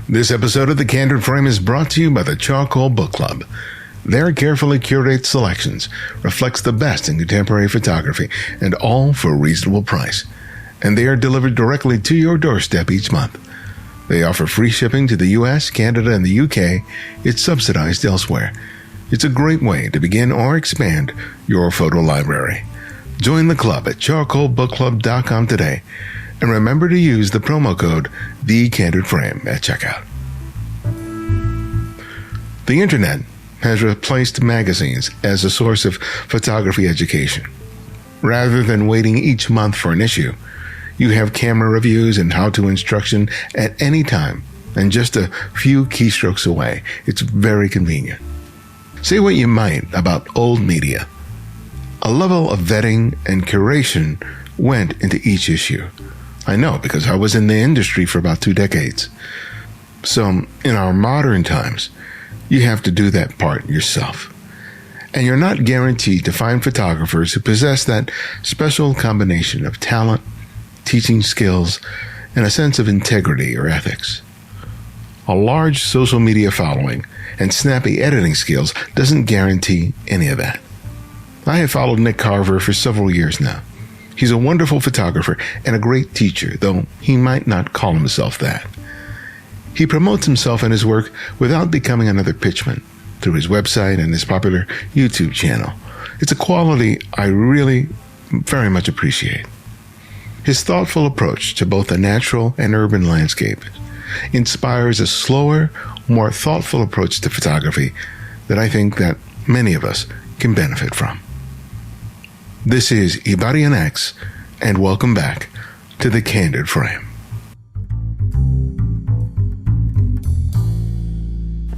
This episode of The Candid Frame is brought to you by the Charcoal Book Club. Their carefully curated selections reflects the best in contemporary photography, and all for a reasonable price. And they are delivered directly to your doorstep each month. They offer free shipping to the U.S., Canada, and the UK. It's subsidized elsewhere. It's a great way to begin or expand your photo library. Join the club at charcoalbookclub.com today. And remember to use the promo code TheCandidFrame at checkout. The internet has replaced magazines as a source of photography education. Rather than waiting each month for an issue, you have camera reviews and how-to instruction at any time and just a few keystrokes away. It's very convenient. Say what you might about old media. A level of vetting and curation went into each issue. I know because I was in the industry for about 2 decades. So in our modern times, you have to do that part yourself. And you're not guaranteed to find photographers who possess that special combination of talent, teaching skills, and a sense of integrity or ethics. A large social media following and snappy editing skills doesn't guarantee any of that. I have followed Nick Carver for several years now. He's a wonderful photographer and a great teacher, though he might not call himself that. He promotes himself and his work without becoming another pitchman through his website and his popular YouTube channel. It's a quality I really very much appreciate. His thoughtful approach to both the natural and urban landscape inspires a slower, more thoughtful approach to photography that I think that many of us can benefit from. This is Ibarian X, and welcome back to The Candid Frame.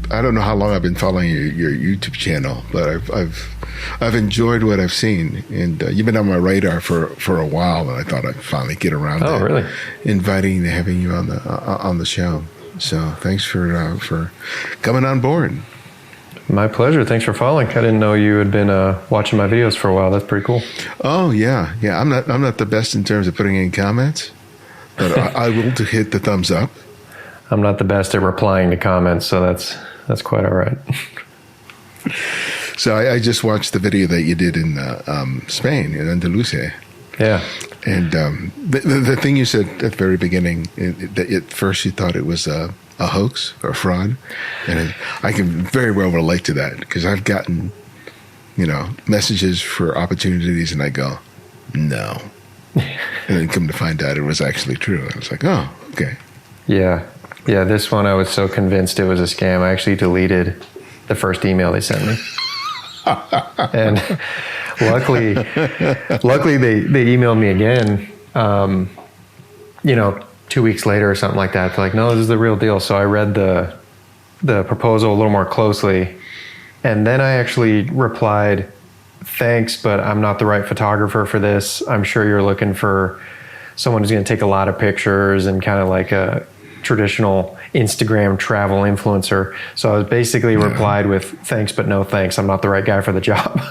I don't know how long I've been following your YouTube channel, but I've enjoyed what I've seen, and you've been on my radar for a while, and I thought I'd finally get around to really? inviting and having you on the show. So thanks for coming on board. My pleasure. Thanks for following. I didn't know you had been watching my videos for a while. That's pretty cool. Oh yeah. I'm not the best in terms of putting in comments, but I will to hit the thumbs up. I'm not the best at replying to comments, so that's quite all right. So I just watched the video that you did in Spain, in Andalusia. Yeah. And the thing you said at the very beginning, that at first you thought it was a hoax or a fraud, and I can very well relate to that because I've gotten, messages for opportunities, and I go, no, and then come to find out it was actually true. I was like, oh, okay. Yeah. This one I was so convinced it was a scam. I actually deleted the first email they sent me, and luckily they emailed me again. 2 weeks later or something like that. They're like, no, this is the real deal. So I read the proposal a little more closely. And then I actually replied, thanks, but I'm not the right photographer for this. I'm sure you're looking for someone who's going to take a lot of pictures and kind of like a traditional Instagram travel influencer. So I was basically replied with, thanks, but no thanks. I'm not the right guy for the job.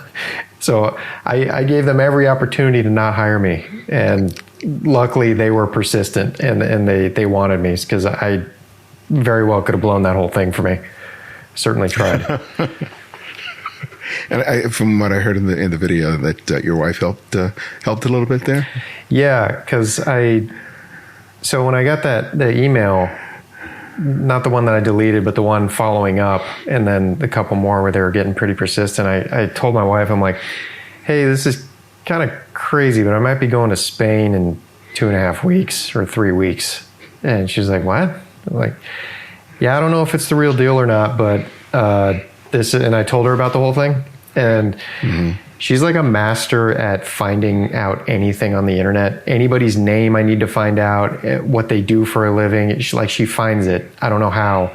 So I gave them every opportunity to not hire me. And luckily they were persistent and they wanted me because I very well could have blown that whole thing for me. Certainly tried. And from what I heard in the video, that your wife helped a little bit there. Yeah, because so when I got the email, not the one that I deleted, but the one following up, and then the couple more where they were getting pretty persistent, I told my wife, I'm like, hey, this is kind of crazy, but I might be going to Spain in 2.5 weeks or 3 weeks. And she's like, what? I'm like, yeah, I don't know if it's the real deal or not, but and I told her about the whole thing. And she's like a master at finding out anything on the internet. Anybody's name I need to find out, what they do for a living. She finds it. I don't know how.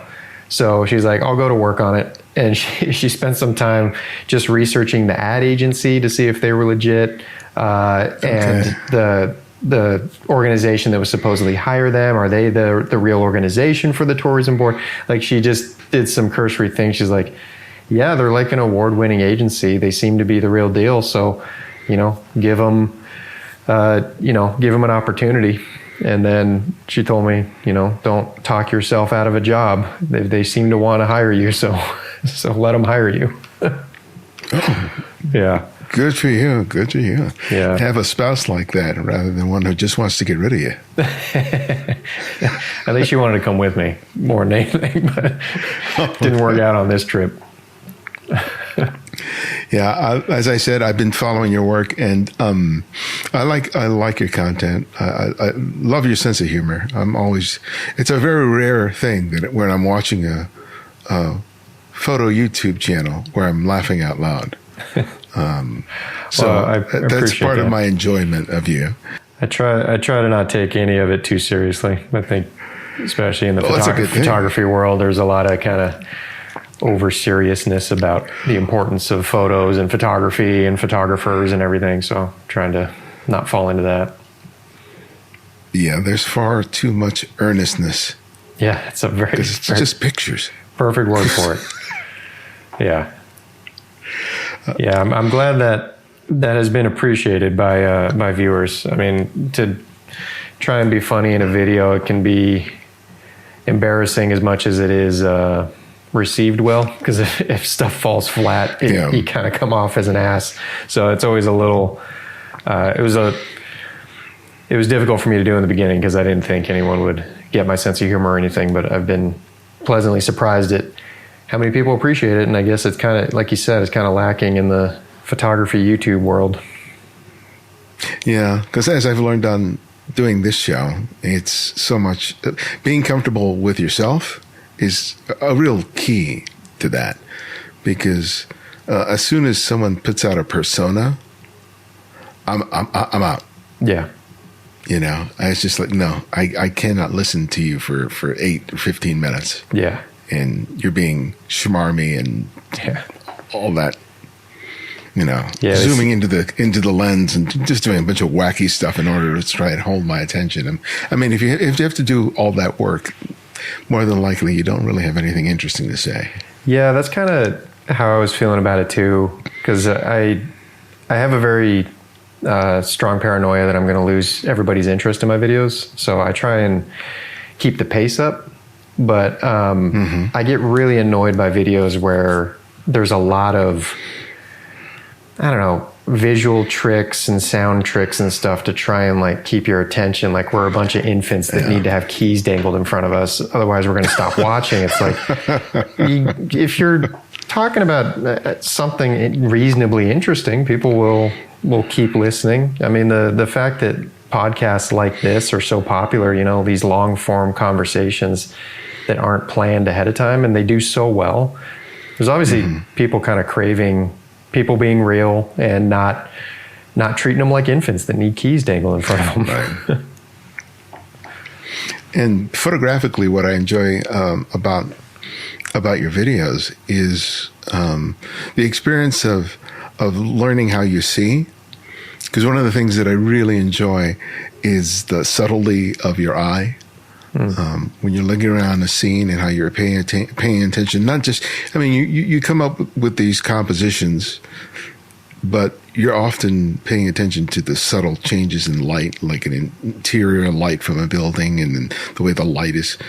So she's like, I'll go to work on it. And she spent some time just researching the ad agency to see if they were legit. And the organization that was supposedly hire them, are they the real organization for the tourism board? Like, she just did some cursory things. She's like, yeah, they're like an award-winning agency. They seem to be the real deal. So, give them an opportunity. And then she told me, don't talk yourself out of a job. They seem to want to hire you, so let them hire you. Yeah. Good for you. Good for you. Yeah. Have a spouse like that rather than one who just wants to get rid of you. At least she wanted to come with me more than anything, but didn't work out on this trip. Yeah, as I said, I've been following your work, and I like your content. I love your sense of humor. It's a very rare thing that when I'm watching a photo YouTube channel where I'm laughing out loud. That's part of my enjoyment of you. I try to not take any of it too seriously. I think, especially in the photography world, there's a lot of kind of over seriousness about the importance of photos and photography and photographers and everything. So trying to not fall into that. Yeah, there's far too much earnestness. Yeah, it's just pictures. Perfect word for it. Yeah. Yeah, I'm glad that has been appreciated by viewers. I mean, to try and be funny in a video, it can be embarrassing as much as it is received well, because if stuff falls flat, you kind of come off as an ass. So it's always a little. It was difficult for me to do in the beginning because I didn't think anyone would get my sense of humor or anything. But I've been pleasantly surprised at how many people appreciate it. And I guess it's kind of, like you said, it's kind of lacking in the photography YouTube world. Yeah, because as I've learned on doing this show, it's so much being comfortable with yourself is a real key to that, because as soon as someone puts out a persona, I'm out. Yeah. It's just like, no, I cannot listen to you for 8 or 15 minutes. Yeah. And you're being schmarmy and all that, zooming into the lens and just doing a bunch of wacky stuff in order to try and hold my attention. I mean, if you have to do all that work, more than likely you don't really have anything interesting to say. Yeah, that's kind of how I was feeling about it too, because I have a very strong paranoia that I'm going to lose everybody's interest in my videos. So I try and keep the pace up. But I get really annoyed by videos where there's a lot of, visual tricks and sound tricks and stuff to try and keep your attention. Like we're a bunch of infants that need to have keys dangled in front of us. Otherwise we're going to stop watching. It's like, if you're talking about something reasonably interesting, people will keep listening. I mean, the fact that podcasts like this are so popular, these long form conversations that aren't planned ahead of time, and they do so well. There's obviously people kind of craving people being real and not treating them like infants that need keys dangled in front of them. Right. And photographically, what I enjoy about your videos is the experience of learning how you see. Because one of the things that I really enjoy is the subtlety of your eye. When you're looking around a scene and how you're paying attention, not just, you come up with these compositions, but you're often paying attention to the subtle changes in light, like an interior light from a building, and then the way the light is,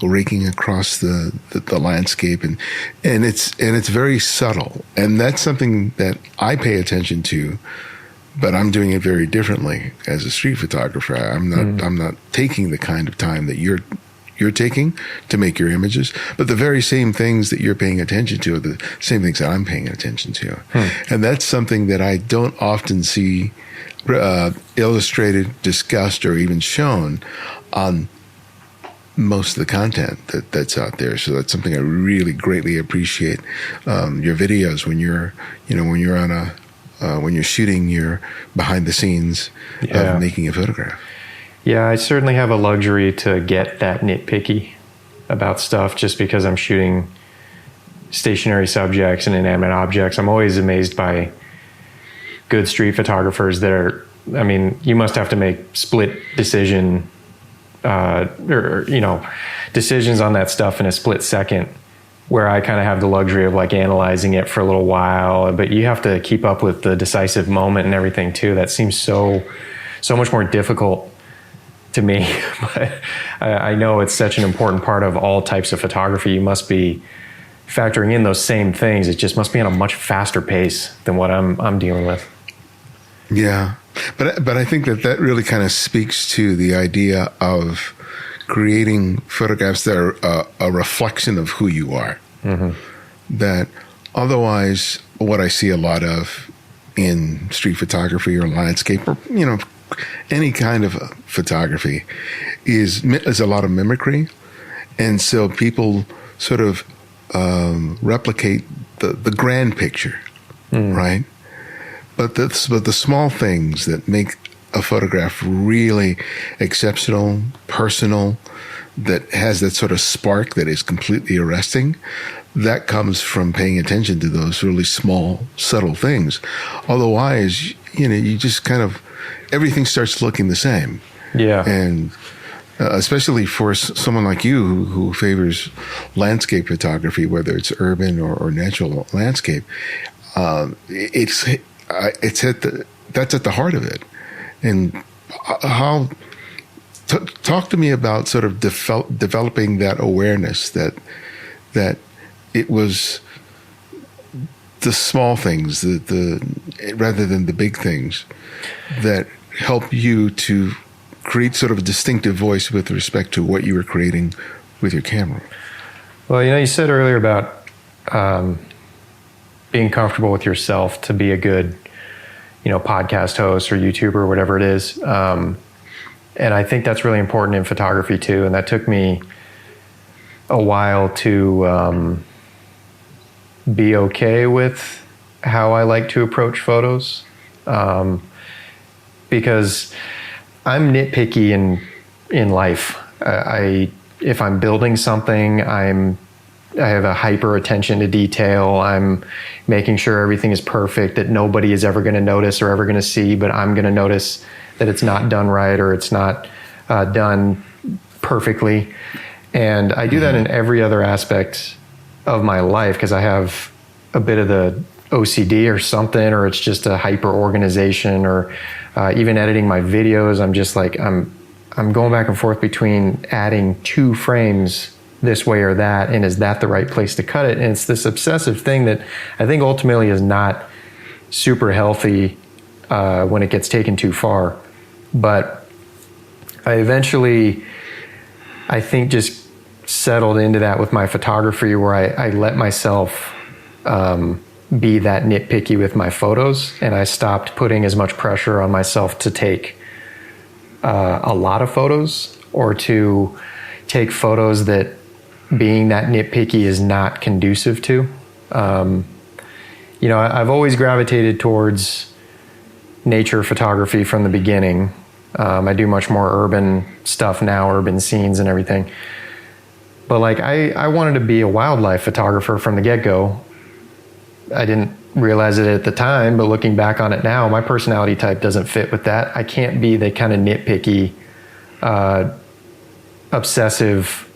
raking across the landscape, and it's very subtle, and that's something that I pay attention to. But I'm doing it very differently as a street photographer. I'm not taking the kind of time that you're taking to make your images, but the very same things that you're paying attention to are the same things that I'm paying attention to. And that's something that I don't often see illustrated, discussed, or even shown on most of the content that's out there. So that's something I really greatly appreciate. Your videos when you're when you're shooting your behind the scenes of making a photograph. Yeah, I certainly have a luxury to get that nitpicky about stuff just because I'm shooting stationary subjects and inanimate objects. I'm always amazed by good street photographers that are, you must have to make split decision, decisions on that stuff in a split second, where I kind of have the luxury of analyzing it for a little while, but you have to keep up with the decisive moment and everything too. That seems so much more difficult to me, but I know it's such an important part of all types of photography. You must be factoring in those same things. It just must be on a much faster pace than what I'm dealing with. Yeah. But I think that really kind of speaks to the idea of creating photographs that are a reflection of who you are. Mm-hmm. That otherwise, what I see a lot of in street photography or landscape or, any kind of photography is a lot of mimicry. And so people sort of replicate the grand picture, right? But the small things that make a photograph really exceptional, personal, that has that sort of spark that is completely arresting, that comes from paying attention to those really small, subtle things. Otherwise, you just kind of, everything starts looking the same. Yeah. And especially for someone like you who favors landscape photography, whether it's urban or natural landscape, that's at the heart of it. And how talk to me about sort of developing that awareness that it was the small things, the rather than the big things, that help you to create sort of a distinctive voice with respect to what you were creating with your camera. Well, you said earlier about being comfortable with yourself to be a good, podcast host or YouTuber or whatever it is. And I think that's really important in photography too. And that took me a while to be okay with how I like to approach photos. Because I'm nitpicky in life. If I'm building something, I have a hyper attention to detail. I'm making sure everything is perfect, that nobody is ever going to notice or ever going to see, but I'm going to notice that it's not done right or it's not done perfectly. And I do that in every other aspect of my life because I have a bit of the OCD or something, or it's just a hyper organization, or even editing my videos. I'm just like, I'm going back and forth between adding 2 frames this way or that, and is that the right place to cut it? And it's this obsessive thing that I think ultimately is not super healthy when it gets taken too far. But I eventually, I think, just settled into that with my photography, where I let myself be that nitpicky with my photos, and I stopped putting as much pressure on myself to take a lot of photos, or to take photos that being that nitpicky is not conducive to. I've always gravitated towards nature photography from the beginning. I do much more urban stuff now, urban scenes and everything. But I wanted to be a wildlife photographer from the get-go. I didn't realize it at the time, but looking back on it now, my personality type doesn't fit with that. I can't be the kind of nitpicky, obsessive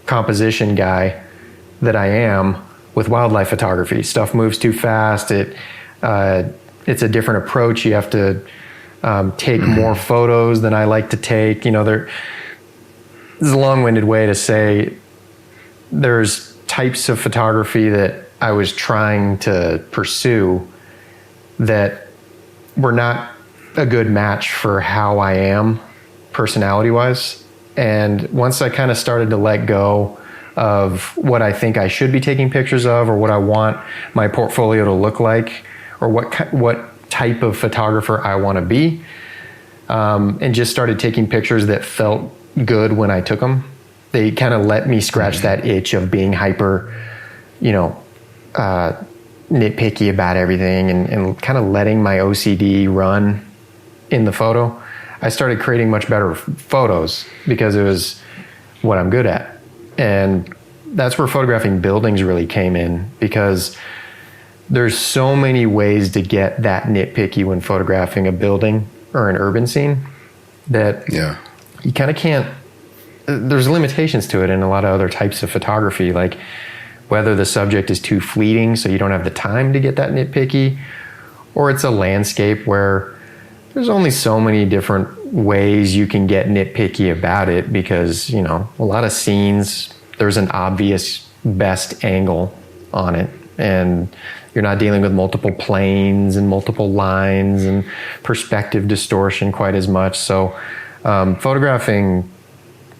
composition guy that I am with wildlife photography. Stuff moves too fast. It's a different approach. You have to take more photos than I like to take. This is a long-winded way to say there's types of photography that I was trying to pursue that were not a good match for how I am personality-wise. And once I kind of started to let go of what I think I should be taking pictures of, or what I want my portfolio to look like, or what type of photographer I want to be, and just started taking pictures that felt good when I took them, they kind of let me scratch that itch of being hyper, nitpicky about everything, and kind of letting my OCD run in the photo. I started creating much better photos because it was what I'm good at. And that's where photographing buildings really came in, because there's so many ways to get that nitpicky when photographing a building or an urban scene that you kind of can't. There's limitations to it in a lot of other types of photography, like whether the subject is too fleeting so you don't have the time to get that nitpicky, or it's a landscape where there's only so many different ways you can get nitpicky about it, because, you know, a lot of scenes, there's an obvious best angle on it, and you're not dealing with multiple planes and multiple lines and perspective distortion quite as much. So photographing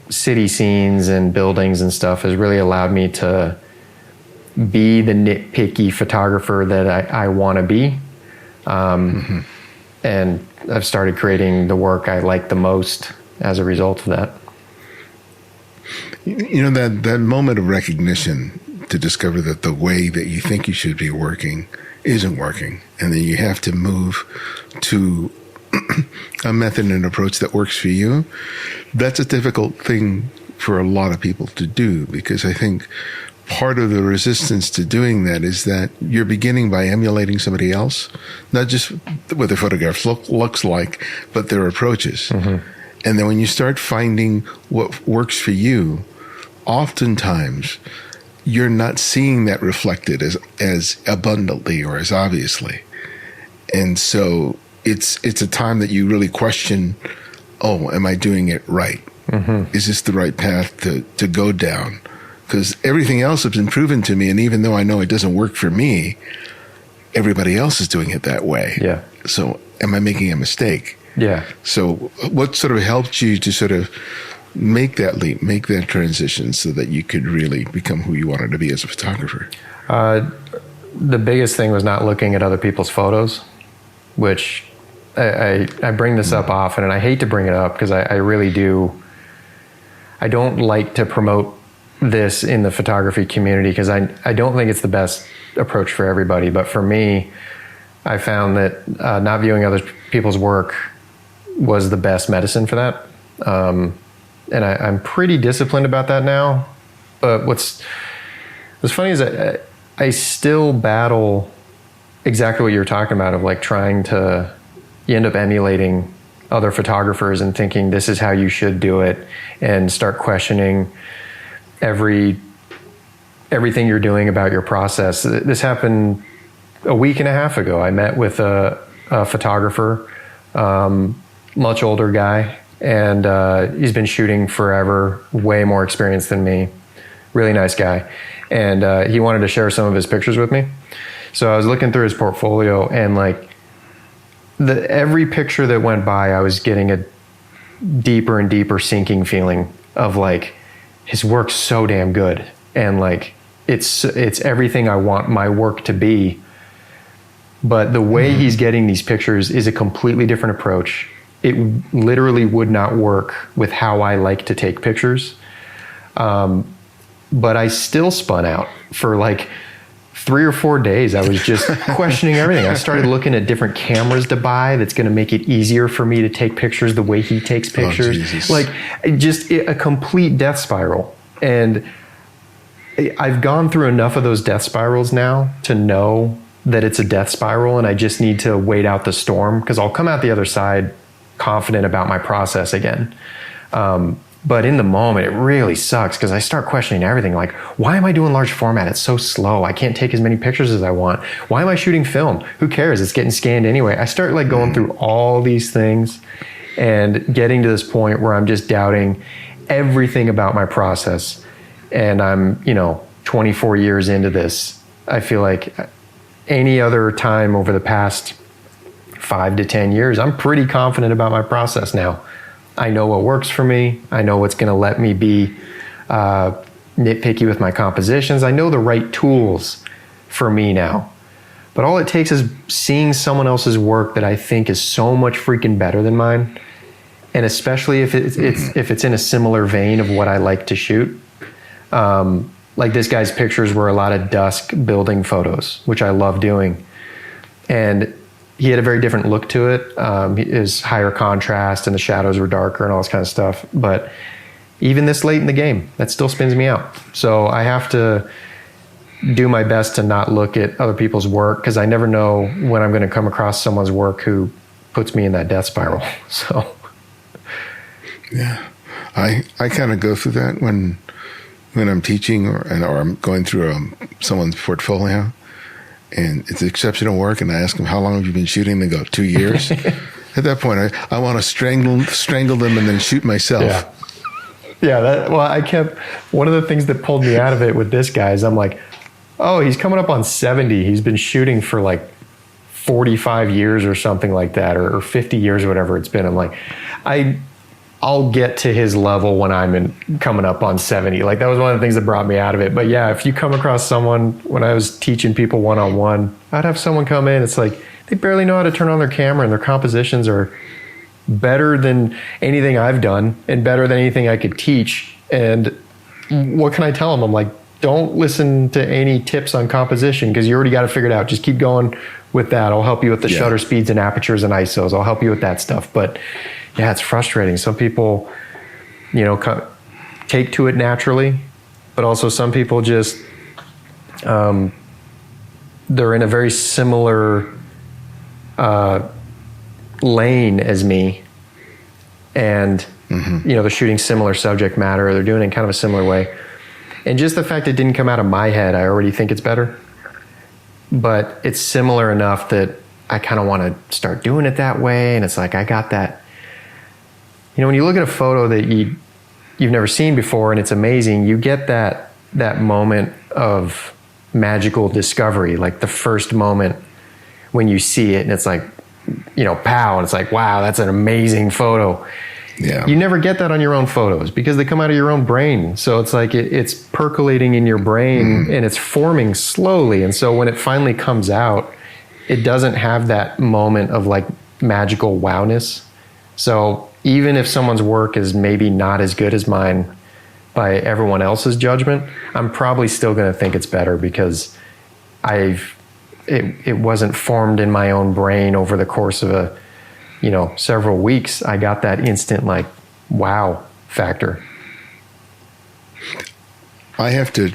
city scenes and buildings and stuff has really allowed me to be the nitpicky photographer that I want to be. And I've started creating the work I like the most as a result of that. You know, that moment of recognition to discover that the way that you think you should be working isn't working, and then you have to move to a method and approach that works for you. That's a difficult thing for a lot of people to do, because I think part of the resistance to doing that is that you're beginning by emulating somebody else, not just what their photograph looks like, but their approaches. And then when you start finding what works for you, oftentimes you're not seeing that reflected as abundantly or as obviously. And so it's a time that you really question, oh, am I doing it right? Is this the right path to go down? Because everything else has been proven to me, and even though I know it doesn't work for me, everybody else is doing it that way. Yeah. So am I making a mistake? Yeah. So what sort of helped you to sort of make that leap, make that transition so that you could really become who you wanted to be as a photographer? The biggest thing was not looking at other people's photos, which I bring this up often, and I hate to bring it up because I really do. I don't like to promote this in the photography community because I don't think it's the best approach for everybody. But for me, I found that not viewing other people's work was the best medicine for that. And I'm pretty disciplined about that now. But what's funny is that I still battle exactly what you were talking about, of like trying to, you end up emulating other photographers and thinking this is how you should do it, and start questioning everything you're doing about your process. This happened a week and a half ago. I met with a photographer, much older guy, and he's been shooting forever, way more experienced than me. Really nice guy. And he wanted to share some of his pictures with me. So I was looking through his portfolio, and like every picture that went by, I was getting a deeper and deeper sinking feeling of like, his work's so damn good. And like, it's everything I want my work to be. But the way he's getting these pictures is a completely different approach. It literally would not work with how I like to take pictures. But I still spun out for like 3 or 4 days. I was just questioning everything. I started looking at different cameras to buy that's going to make it easier for me to take pictures the way he takes pictures. Like just a complete death spiral. And I've gone through enough of those death spirals now to know that it's a death spiral, and I just need to wait out the storm, because I'll come out the other side confident about my process again. But in the moment, it really sucks because I start questioning everything. Like, why am I doing large format? It's so slow. I can't take as many pictures as I want. Why am I shooting film? Who cares? It's getting scanned anyway. I start like going through all these things and getting to this point where I'm just doubting everything about my process. And I'm, 24 years into this. I feel like any other time over the past 5 to 10 years, I'm pretty confident about my process now. I know what works for me. I know what's going to let me be nitpicky with my compositions. I know the right tools for me now. But all it takes is seeing someone else's work that I think is so much freaking better than mine, and especially if it's in a similar vein of what I like to shoot. Like this guy's pictures were a lot of dusk building photos, which I love doing. And he had a very different look to it. His higher contrast and the shadows were darker and all this kind of stuff. But even this late in the game, that still spins me out. So I have to do my best to not look at other people's work, because I never know when I'm going to come across someone's work who puts me in that death spiral. So yeah, I kind of go through that when I'm teaching or I'm going through someone's portfolio. And it's exceptional work, and I ask them, how long have you been shooting? They go, 2 years. I At that point, I want to strangle them and then shoot myself. Yeah. One of the things that pulled me out of it with this guy is I'm like, oh, he's coming up on 70. He's been shooting for like 45 years or something like that, or 50 years or whatever it's been. I'm like, I'll get to his level when I'm coming up on 70. Like that was one of the things that brought me out of it. But yeah, if you come across someone, when I was teaching people one-on-one, I'd have someone come in, it's like they barely know how to turn on their camera and their compositions are better than anything I've done and better than anything I could teach. And what can I tell them? I'm like, don't listen to any tips on composition because you already got it figured out. Just keep going with that. I'll help you with the shutter speeds and apertures and ISOs. I'll help you with that stuff. But yeah, it's frustrating. Some people, take to it naturally, but also some people just, they're in a very similar lane as me. And, they're shooting similar subject matter. They're doing it in kind of a similar way. And just the fact it didn't come out of my head, I already think it's better. But it's similar enough that I kind of want to start doing it that way. And it's like, I got that. When you look at a photo that you've never seen before and it's amazing, you get that moment of magical discovery, like the first moment when you see it and it's like, pow, and it's like, wow, that's an amazing photo. Yeah. You never get that on your own photos because they come out of your own brain. So it's like it's percolating in your brain and it's forming slowly. And so when it finally comes out, it doesn't have that moment of like magical wowness. So even if someone's work is maybe not as good as mine by everyone else's judgment, I'm probably still going to think it's better because it wasn't formed in my own brain over the course of several weeks. I got that instant like wow factor. I have to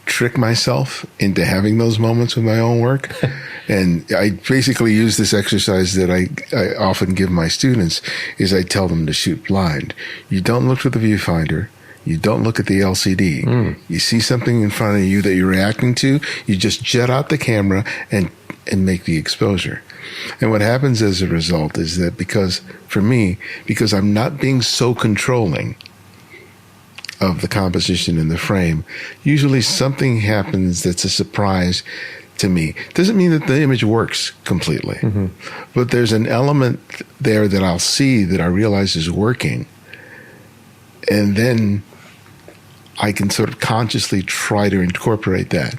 trick myself into having those moments with my own work. And I basically use this exercise that I often give my students is I tell them to shoot blind. You don't look through the viewfinder. You don't look at the LCD. You see something in front of you that you're reacting to. You just jet out the camera and make the exposure. And what happens as a result is that because I'm not being so controlling of the composition in the frame, usually something happens that's a surprise to me. Doesn't mean that the image works completely, but there's an element there that I'll see that I realize is working. And then I can sort of consciously try to incorporate that.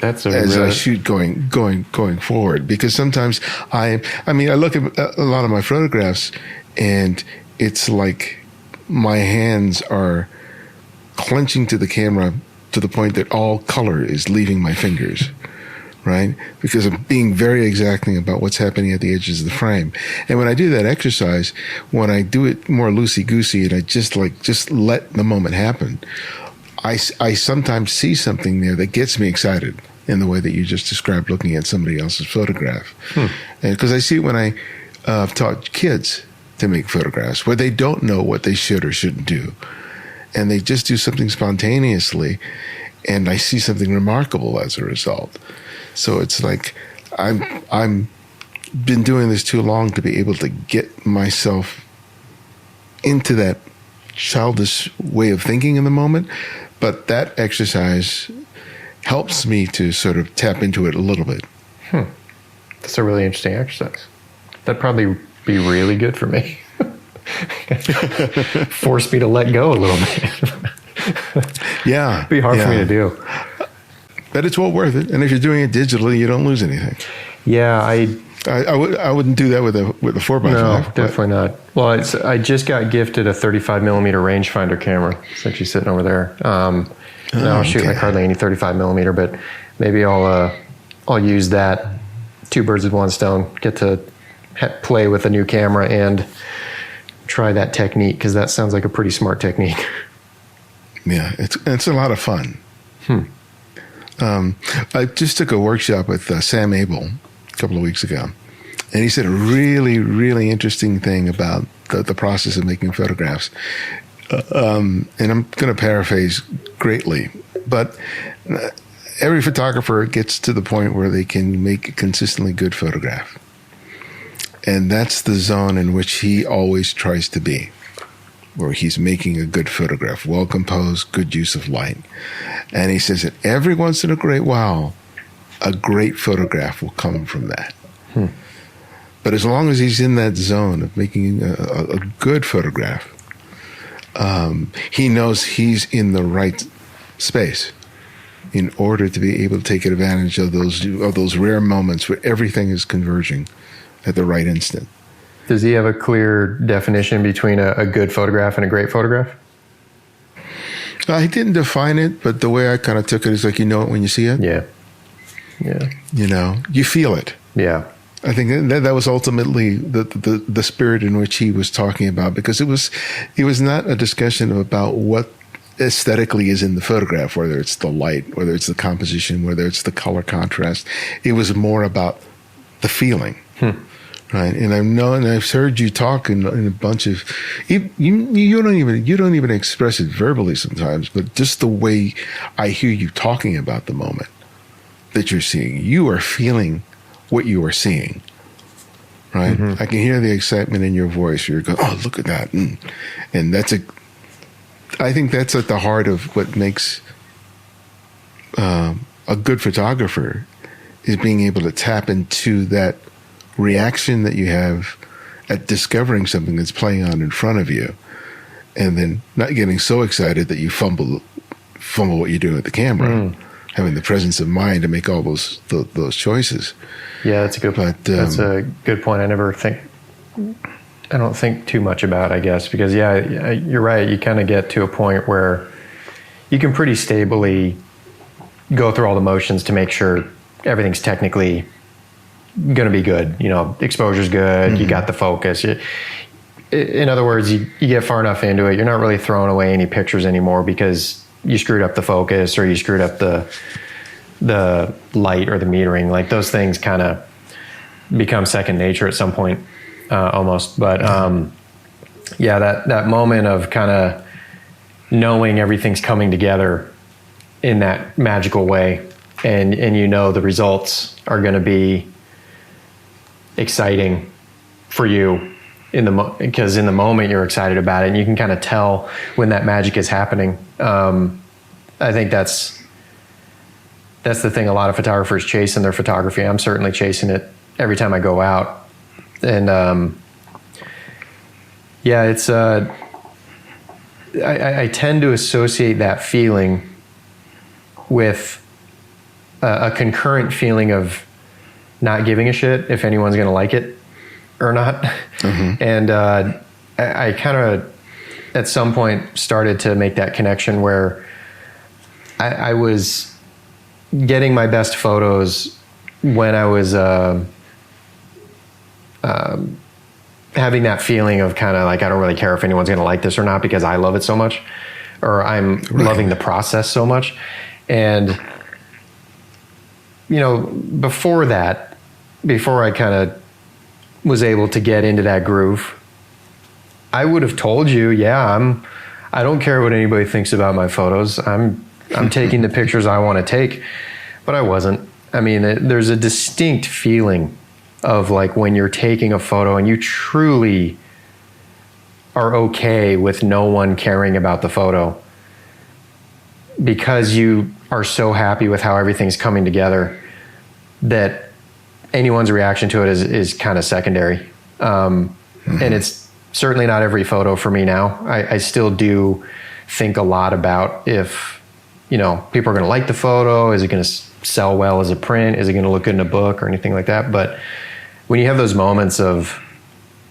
That's as I shoot going forward, because sometimes I look at a lot of my photographs and it's like my hands are clenching to the camera to the point that all color is leaving my fingers, right? Because I'm being very exacting about what's happening at the edges of the frame. And when I do that exercise, when I do it more loosey-goosey and I just let the moment happen, I sometimes see something there that gets me excited in the way that you just described looking at somebody else's photograph. Because I see it when I taught kids to make photographs where they don't know what they should or shouldn't do. And they just do something spontaneously, and I see something remarkable as a result. So it's like I'm been doing this too long to be able to get myself into that childish way of thinking in the moment. But that exercise helps me to sort of tap into it a little bit. That's a really interesting exercise. That'd probably be really good for me. Force me to let go a little bit. Yeah. It'd be hard for me to do. But it's well worth it. And if you're doing it digitally, you don't lose anything. Yeah, I wouldn't do that with a 4x5. No, definitely not. Well, I just got gifted a 35 millimeter rangefinder camera. It's actually sitting over there. I don't shoot like hardly any 35 millimeter, but maybe I'll use that. Two birds with one stone. Get to play with a new camera and try that technique, because that sounds like a pretty smart technique. Yeah, it's a lot of fun. I just took a workshop with Sam Abel a couple of weeks ago, and he said a really, really interesting thing about the process of making photographs. And I'm going to paraphrase greatly, but every photographer gets to the point where they can make a consistently good photograph. And that's the zone in which he always tries to be, where he's making a good photograph, well composed, good use of light. And he says that every once in a great while, a great photograph will come from that. But as long as he's in that zone of making a good photograph, he knows he's in the right space in order to be able to take advantage of those rare moments where everything is converging at the right instant. Does he have a clear definition between a good photograph and a great photograph? I didn't define it, but the way I kind of took it is like, you know it when you see it. Yeah. Yeah. You know, you feel it. Yeah. I think that was ultimately the spirit in which he was talking about, because it was not a discussion about what aesthetically is in the photograph, whether it's the light, whether it's the composition, whether it's the color contrast. It was more about the feeling. Right. And I've heard you talk in a bunch of, you don't even express it verbally sometimes, but just the way I hear you talking about the moment that you're seeing, you are feeling what you are seeing. Right. I can hear the excitement in your voice. You're going, oh, look at that. And I think that's at the heart of what makes a good photographer, is being able to tap into that reaction that you have at discovering something that's playing on in front of you, and then not getting so excited that you fumble what you're doing with the camera, having the presence of mind to make all those choices. Yeah, that's a good point. That's a good point. I don't think too much about, I guess, because you're right. You kind of get to a point where you can pretty stably go through all the motions to make sure everything's technically going to be good. You know, exposure's good. You got the focus. In other words, you get far enough into it, you're not really throwing away any pictures anymore because you screwed up the focus or you screwed up the light or the metering. Like, those things kind of become second nature at some point, almost. But that moment of kind of knowing everything's coming together in that magical way, and you know the results are going to be exciting for you because in the moment you're excited about it, and you can kind of tell when that magic is happening. I think that's the thing a lot of photographers chase in their photography. I'm certainly chasing it every time I go out. And it's I tend to associate that feeling with a concurrent feeling of not giving a shit if anyone's going to like it or not. And I kind of at some point started to make that connection where I was getting my best photos when I was having that feeling of kind of like, I don't really care if anyone's going to like this or not because I love it so much, or I'm loving the process so much. And, you know, before I kind of was able to get into that groove, I would have told you, I don't care what anybody thinks about my photos. I'm taking the pictures I want to take, but I wasn't. I mean, there's a distinct feeling of like when you're taking a photo and you truly are okay with no one caring about the photo because you are so happy with how everything's coming together that anyone's reaction to it is kind of secondary. And it's certainly not every photo for me now. I still do think a lot about if, you know, people are going to like the photo. Is it going to sell well as a print? Is it going to look good in a book or anything like that? But when you have those moments of,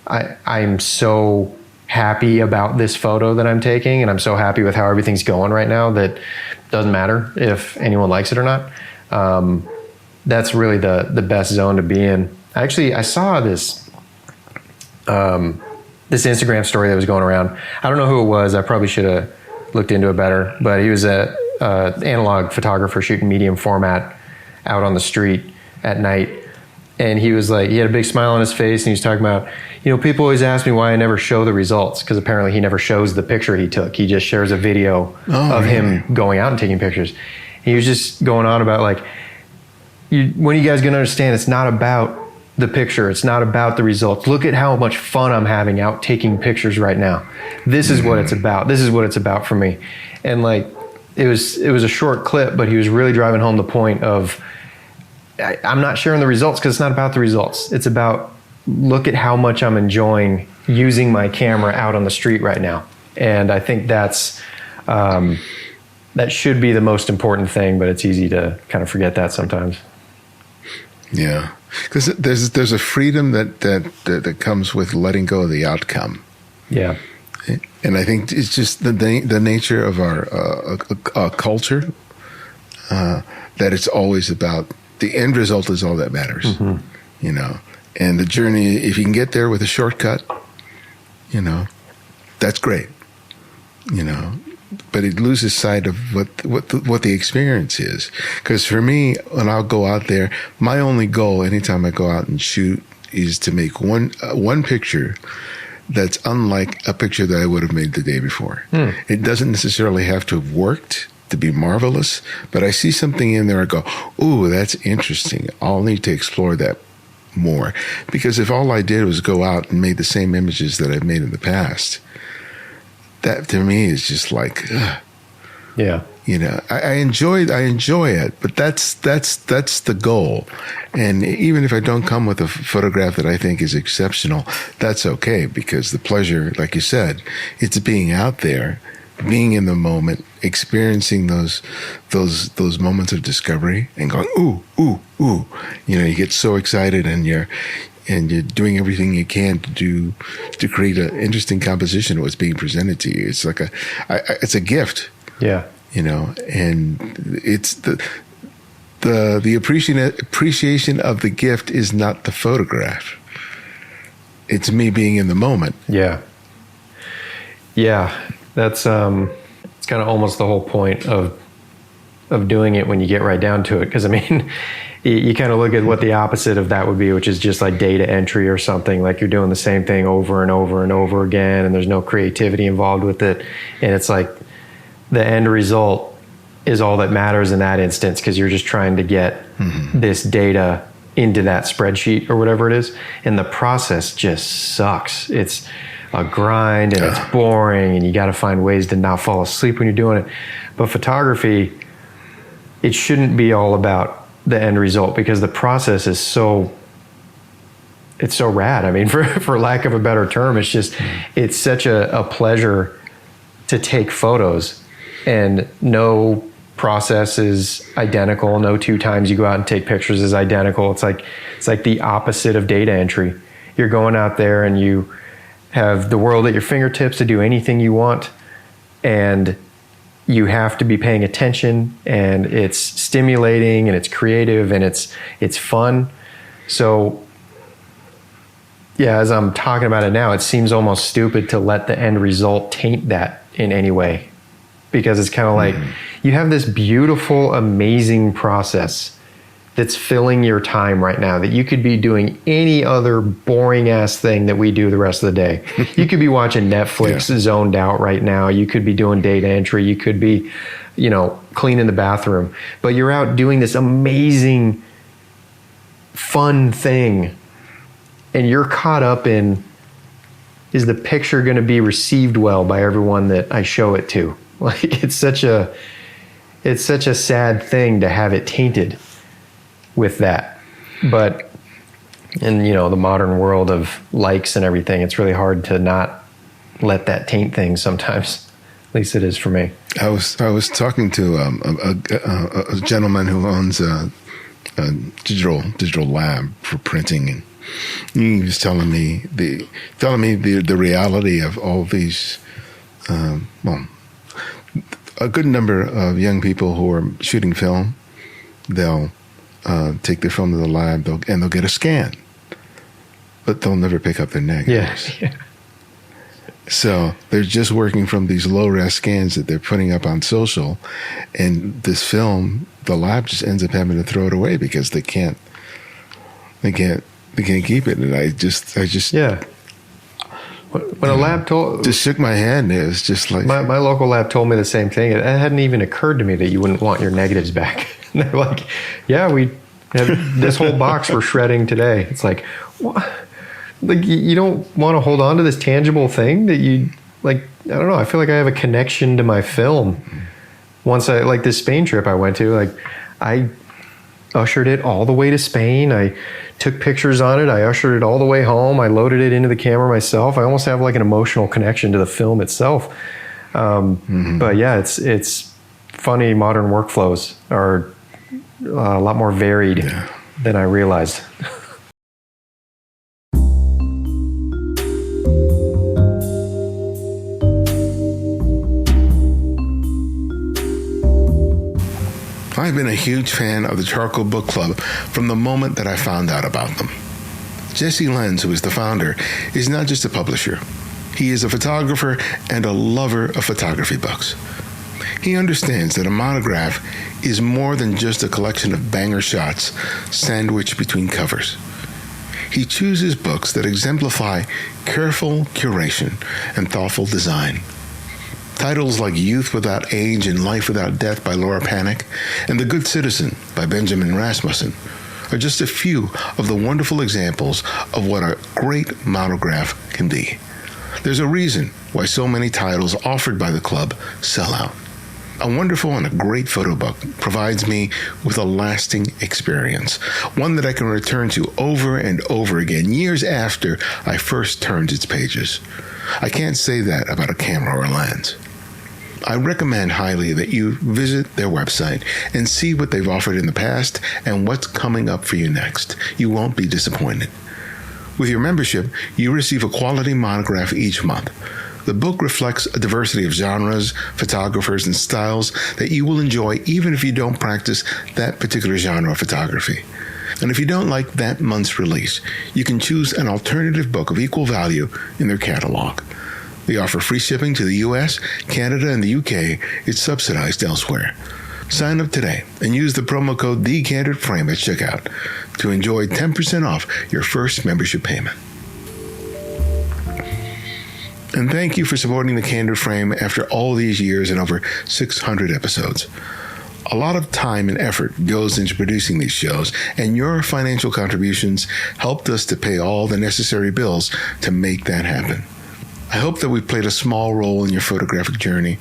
I'm so happy about this photo that I'm taking, and I'm so happy with how everything's going right now that it doesn't matter if anyone likes it or not. That's really the best zone to be in. Actually, I saw this Instagram story that was going around. I don't know who it was. I probably should have looked into it better, but he was a analog photographer shooting medium format out on the street at night. And he was like, he had a big smile on his face, and he was talking about, you know, people always ask me why I never show the results, because apparently he never shows the picture he took. He just shares a video of him going out and taking pictures. And he was just going on about like, when are you guys going to understand it's not about the picture. It's not about the results. Look at how much fun I'm having out taking pictures right now. This is what it's about. This is what it's about for me. And like, it was a short clip, but he was really driving home the point of, I'm not sharing the results because it's not about the results. It's about, look at how much I'm enjoying using my camera out on the street right now. And I think that's, that should be the most important thing, but it's easy to kind of forget that sometimes. Yeah. Because there's a freedom that comes with letting go of the outcome. Yeah. And I think it's just the nature of our culture, that it's always about the end result is all that matters, you know. And the journey, if you can get there with a shortcut, you know, that's great, you know. But it loses sight of what the experience is. Because for me, when I'll go out there, my only goal anytime I go out and shoot is to make one picture that's unlike a picture that I would have made the day before. It doesn't necessarily have to have worked to be marvelous, but I see something in there, I go, ooh, that's interesting. I'll need to explore that more. Because if all I did was go out and made the same images that I've made in the past, that to me is just like, yeah, you know, I enjoy it, but that's the goal. And even if I don't come with a photograph that I think is exceptional, that's okay, because the pleasure, like you said, it's being out there, being in the moment, experiencing those moments of discovery and going, ooh, ooh, ooh. You know, you get so excited and you're doing everything you can to create an interesting composition of what's being presented to you. It's like it's a gift. Yeah. You know, and it's the appreciation of the gift is not the photograph. It's me being in the moment. Yeah. Yeah. That's it's kind of almost the whole point of doing it when you get right down to it. Because I mean, you kind of look at what the opposite of that would be, which is just like data entry or something. Like you're doing the same thing over and over and over again, and there's no creativity involved with it. And it's like the end result is all that matters in that instance, because you're just trying to get this data into that spreadsheet or whatever it is. And the process just sucks. It's a grind and it's boring, and you got to find ways to not fall asleep when you're doing it. But photography, it shouldn't be all about the end result, because the process is so rad. I mean, for lack of a better term, it's just, it's such a pleasure to take photos, and no process is identical. No 2 times you go out and take pictures is identical. It's like the opposite of data entry. You're going out there and you have the world at your fingertips to do anything you want, and you have to be paying attention, and it's stimulating and it's creative and it's fun. So yeah, as I'm talking about it now, it seems almost stupid to let the end result taint that in any way, because it's kind of like you have this beautiful, amazing process that's filling your time right now that you could be doing any other boring ass thing that we do the rest of the day. You could be watching Netflix zoned out right now. You could be doing data entry. You could be, you know, cleaning the bathroom, but you're out doing this amazing, fun thing. And you're caught up in, is the picture going to be received well by everyone that I show it to? Like, it's such a sad thing to have it tainted with that. But in, you know, the modern world of likes and everything, it's really hard to not let that taint things sometimes. At least it is for me. I was talking to a gentleman who owns a digital lab for printing, and he was telling me the reality of all these, a good number of young people who are shooting film. They'll take their film to the lab, they'll get a scan, but they'll never pick up their negatives. Yeah. So they're just working from these low-res scans that they're putting up on social, and this film, the lab just ends up having to throw it away because they can't keep it. And I just yeah. When a lab just shook my head, and it was just like my local lab told me the same thing. It hadn't even occurred to me that you wouldn't want your negatives back. And they're like, yeah, we This whole box we're shredding today. It's like, what? Like, you don't want to hold on to this tangible thing that you, like, I don't know. I feel like I have a connection to my film. Once I, like this Spain trip I went to, like, I ushered it all the way to Spain. I took pictures on it. I ushered it all the way home. I loaded it into the camera myself. I almost have like an emotional connection to the film itself. But yeah, it's funny. Modern workflows are a lot more varied than I realized. I've been a huge fan of the Charcoal Book Club from the moment that I found out about them. Jesse Lenz, who is the founder, is not just a publisher. He is a photographer and a lover of photography books. He understands that a monograph is more than just a collection of banger shots sandwiched between covers. He chooses books that exemplify careful curation and thoughtful design. Titles like Youth Without Age and Life Without Death by Laura Panic and The Good Citizen by Benjamin Rasmussen are just a few of the wonderful examples of what a great monograph can be. There's a reason why so many titles offered by the club sell out. A wonderful and a great photo book provides me with a lasting experience, one that I can return to over and over again years after I first turned its pages. I can't say that about a camera or a lens. I recommend highly that you visit their website and see what they've offered in the past and what's coming up for you next. You won't be disappointed. With your membership, you receive a quality monograph each month. The book reflects a diversity of genres, photographers, and styles that you will enjoy even if you don't practice that particular genre of photography. And if you don't like that month's release, you can choose an alternative book of equal value in their catalog. They offer free shipping to the US, Canada, and the UK. It's subsidized elsewhere. Sign up today and use the promo code TheCandidFrame at checkout to enjoy 10% off your first membership payment. And thank you for supporting The Candid Frame after all these years and over 600 episodes. A lot of time and effort goes into producing these shows, and your financial contributions helped us to pay all the necessary bills to make that happen. I hope that we've played a small role in your photographic journey,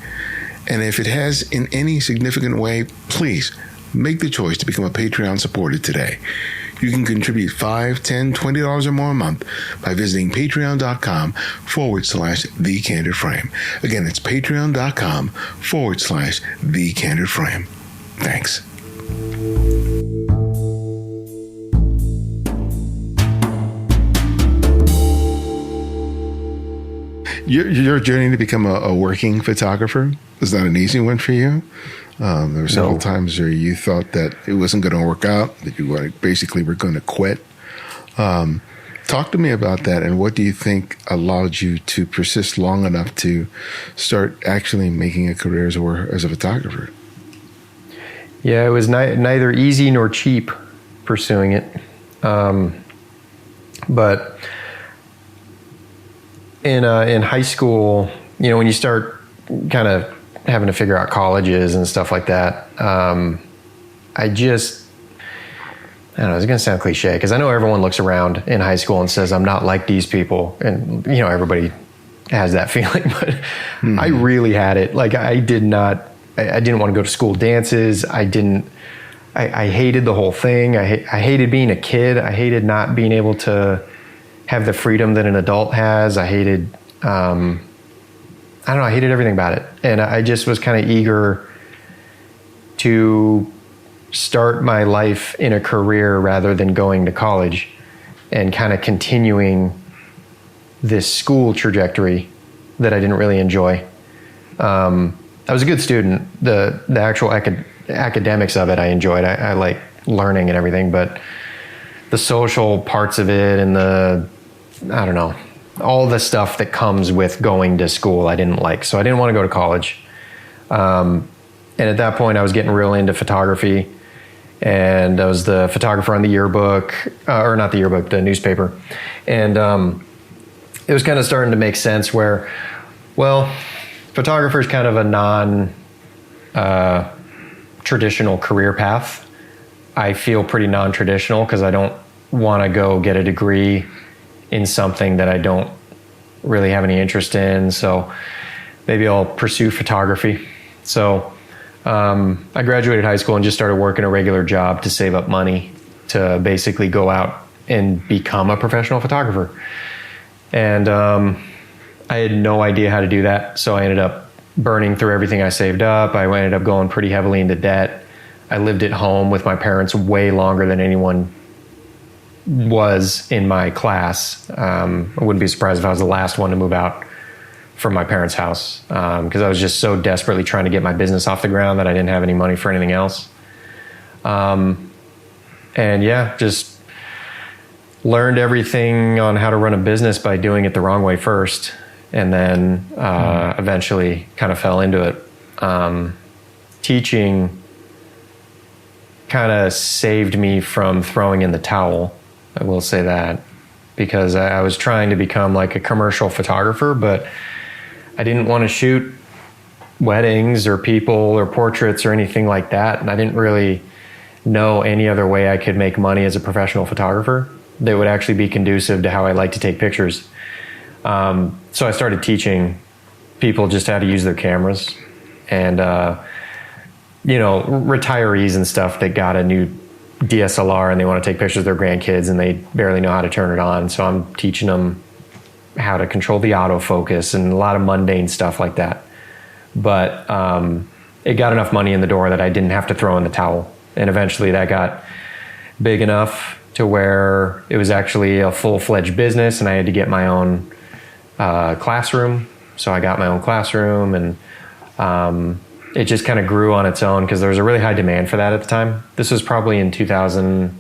and if it has in any significant way, please make the choice to become a Patreon supporter today. You can contribute $5, $10, $20 or more a month by visiting patreon.com/TheCandidFrame. Again, it's patreon.com/TheCandidFrame. Thanks. Your journey to become a working photographer was not an easy one for you. There were several times where you thought that it wasn't going to work out, that you basically were going to quit. Talk to me about that, and what do you think allowed you to persist long enough to start actually making a career as a photographer? Yeah, it was neither easy nor cheap pursuing it. But in high school, when you start kind of having to figure out colleges and stuff like that, I don't know, it's going to sound cliche because I know everyone looks around in high school and says, I'm not like these people. And, everybody has that feeling, but I really had it. Like I didn't want to go to school dances. I hated the whole thing. I hated being a kid. I hated not being able to have the freedom that an adult has. I hated, I hated everything about it. And I just was kind of eager to start my life in a career rather than going to college and kind of continuing this school trajectory that I didn't really enjoy. I was a good student. The actual academics of it I enjoyed. I like learning and everything, but the social parts of it and all the stuff that comes with going to school I didn't like. So I didn't want to go to college. And at that point I was getting real into photography, and I was the photographer on the yearbook, or not the yearbook, the newspaper. And it was kind of starting to make sense where, well, photographer is kind of a non-traditional career path. I feel pretty non-traditional because I don't want to go get a degree in something that I don't really have any interest in. So maybe I'll pursue photography. So I graduated high school and just started working a regular job to save up money to basically go out and become a professional photographer. And I had no idea how to do that. So I ended up burning through everything I saved up. I ended up going pretty heavily into debt. I lived at home with my parents way longer than anyone was in my class. I wouldn't be surprised if I was the last one to move out from my parents' house, because I was just so desperately trying to get my business off the ground that I didn't have any money for anything else. And yeah, just learned everything on how to run a business by doing it the wrong way first, and then eventually kind of fell into it. Teaching kind of saved me from throwing in the towel, I will say that, because I was trying to become like a commercial photographer, but I didn't want to shoot weddings or people or portraits or anything like that. And I didn't really know any other way I could make money as a professional photographer that would actually be conducive to how I like to take pictures. So I started teaching people just how to use their cameras, and, retirees and stuff that got a new DSLR and they want to take pictures of their grandkids and they barely know how to turn it on. So I'm teaching them how to control the autofocus and a lot of mundane stuff like that. But it got enough money in the door that I didn't have to throw in the towel. And eventually that got big enough to where it was actually a full-fledged business, and I had to get my own classroom. So I got my own classroom, and it just kind of grew on its own because there was a really high demand for that at the time. This was probably in 2000,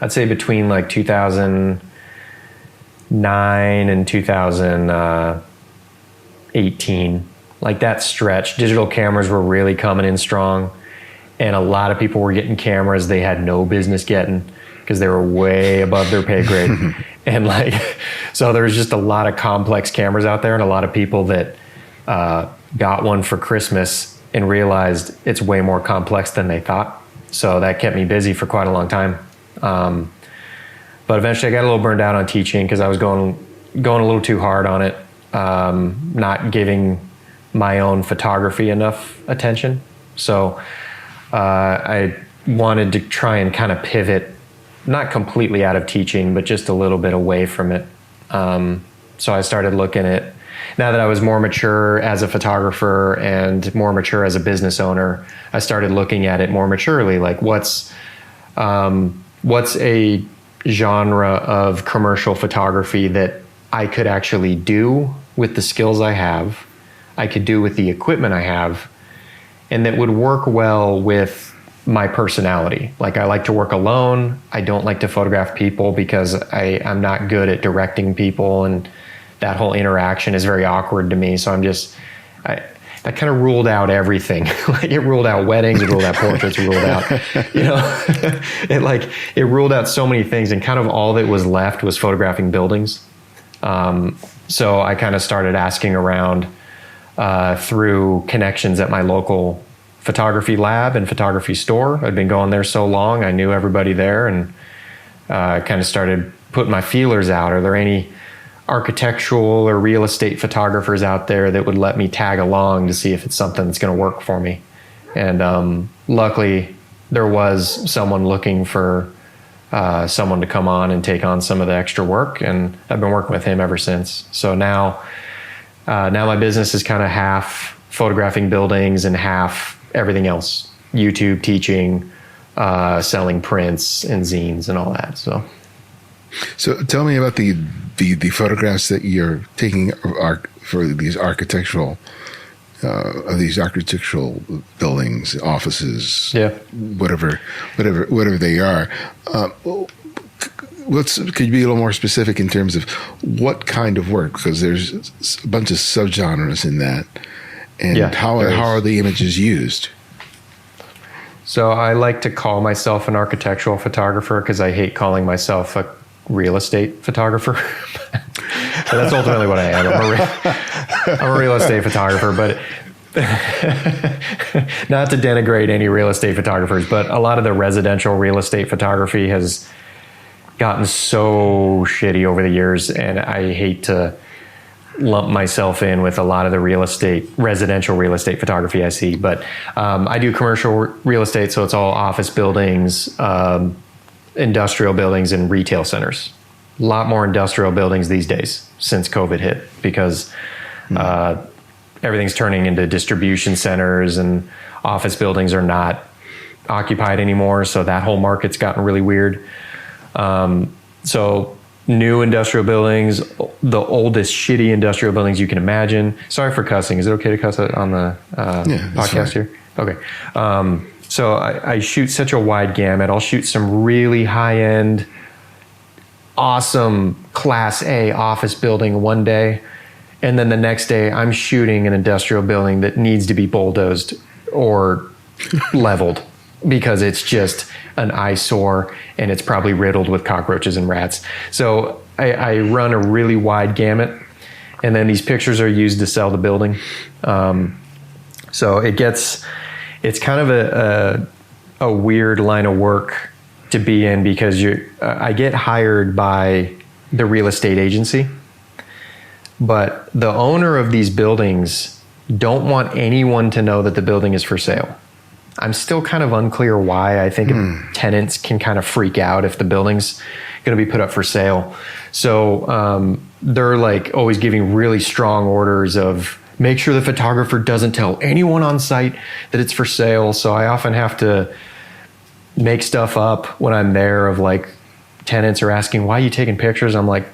I'd say between like 2009 and 2018, like that stretch. Digital cameras were really coming in strong, and a lot of people were getting cameras they had no business getting because they were way above their pay grade. And like, so there was just a lot of complex cameras out there, and a lot of people that got one for Christmas and realized it's way more complex than they thought. So that kept me busy for quite a long time. But eventually I got a little burned out on teaching because I was going a little too hard on it, not giving my own photography enough attention. So I wanted to try and kind of pivot, not completely out of teaching, but just a little bit away from it. So I started looking at, now that I was more mature as a photographer and more mature as a business owner, I started looking at it more maturely. Like what's a genre of commercial photography that I could actually do with the skills I could do with the equipment I have, and that would work well with my personality. Like I like to work alone. I don't like to photograph people because I'm not good at directing people, and that whole interaction is very awkward to me. So I kind of ruled out everything. Like it ruled out weddings, it ruled out portraits, it ruled out, it ruled out so many things, and kind of all that was left was photographing buildings. So I kind of started asking around through connections at my local photography lab and photography store. I'd been going there so long, I knew everybody there, and kind of started putting my feelers out. Are there any architectural or real estate photographers out there that would let me tag along to see if it's something that's going to work for me? And luckily there was someone looking for someone to come on and take on some of the extra work, and I've been working with him ever since. So now my business is kind of half photographing buildings and half everything else: YouTube, teaching, selling prints and zines and all that. So tell me about the photographs that you're taking for these architectural buildings, offices, whatever they are. Could you be a little more specific in terms of what kind of work? Because there's a bunch of subgenres in that, and how are the images used? So I like to call myself an architectural photographer because I hate calling myself a real estate photographer. So that's ultimately what I am. I'm a real estate photographer, but Not to denigrate any real estate photographers, but a lot of the residential real estate photography has gotten so shitty over the years, and I hate to lump myself in with a lot of the residential real estate photography I see. But I do commercial real estate, so it's all office buildings, industrial buildings, and retail centers. A lot more industrial buildings these days since COVID hit, because everything's turning into distribution centers, and office buildings are not occupied anymore. So that whole market's gotten really weird. So new industrial buildings, the oldest shitty industrial buildings you can imagine. Sorry for cussing. Is it okay to cuss on the podcast here? Okay. So I shoot such a wide gamut. I'll shoot some really high-end, awesome Class A office building one day, and then the next day I'm shooting an industrial building that needs to be bulldozed or leveled because it's just an eyesore and it's probably riddled with cockroaches and rats. So I run a really wide gamut, and then these pictures are used to sell the building. So it's kind of a weird line of work to be in, because I get hired by the real estate agency, but the owner of these buildings don't want anyone to know that the building is for sale. I'm still kind of unclear why. I think tenants can kind of freak out if the building's going to be put up for sale. So they're like always giving really strong orders of make sure the photographer doesn't tell anyone on site that it's for sale. So I often have to make stuff up when I'm there of like tenants are asking, why are you taking pictures? I'm like,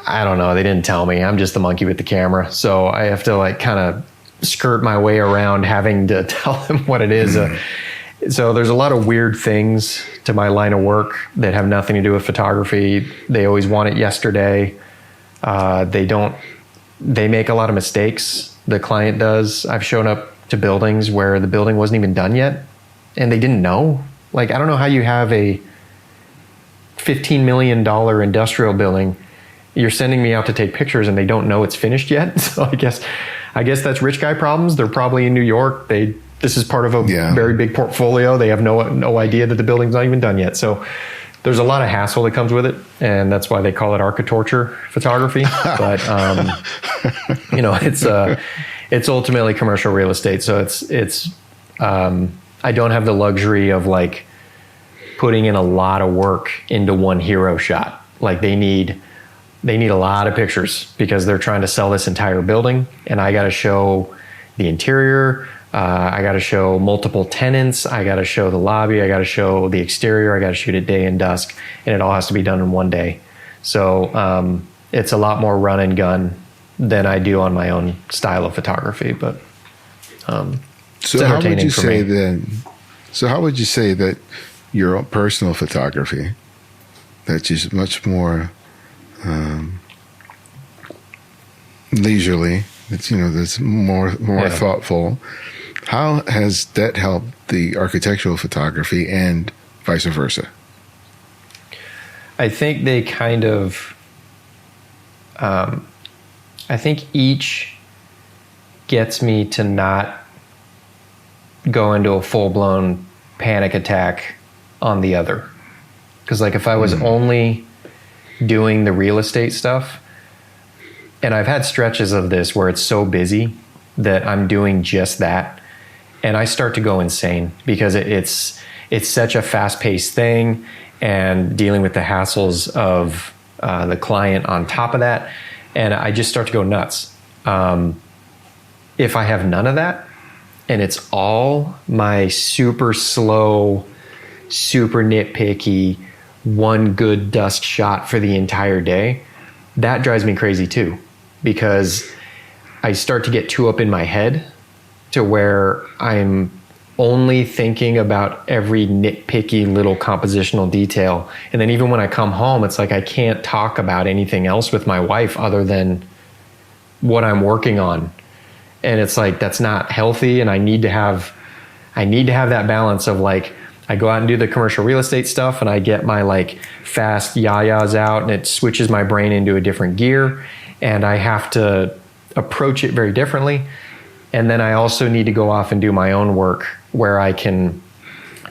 I don't know. They didn't tell me. I'm just the monkey with the camera. So I have to like kind of skirt my way around having to tell them what it is. So there's a lot of weird things to my line of work that have nothing to do with photography. They always want it yesterday. They make a lot of mistakes. The client does. I've shown up to buildings where the building wasn't even done yet and they didn't know. Like, I don't know how you have a $15 million industrial building. You're sending me out to take pictures and they don't know it's finished yet. So I guess that's rich guy problems. They're probably in New York. This is part of a very big portfolio. They have no idea that the building's not even done yet. So there's a lot of hassle that comes with it, and that's why they call it architecture photography. But it's ultimately commercial real estate. So it's I don't have the luxury of like putting in a lot of work into one hero shot. Like they need a lot of pictures because they're trying to sell this entire building, and I got to show the interior. I got to show multiple tenants. I got to show the lobby. I got to show the exterior. I got to shoot it day and dusk, and it all has to be done in one day. So it's a lot more run and gun than I do on my own style of photography. But so how would you say then? So how would you say that your own personal photography, that is much more leisurely, that's more thoughtful. How has that helped the architectural photography and vice versa? I think they kind of, I think each gets me to not go into a full-blown panic attack on the other. Because like if I was only doing the real estate stuff, and I've had stretches of this where it's so busy that I'm doing just that, and I start to go insane because it's such a fast-paced thing, and dealing with the hassles of the client on top of that, and I just start to go nuts. If I have none of that, and it's all my super slow, super nitpicky, one good dusk shot for the entire day, that drives me crazy too, because I start to get too up in my head to where I'm only thinking about every nitpicky little compositional detail. And then even when I come home, it's like I can't talk about anything else with my wife other than what I'm working on. And it's like, that's not healthy. And I need to have that balance of like, I go out and do the commercial real estate stuff and I get my like fast yayas out and it switches my brain into a different gear, and I have to approach it very differently. And then I also need to go off and do my own work where I can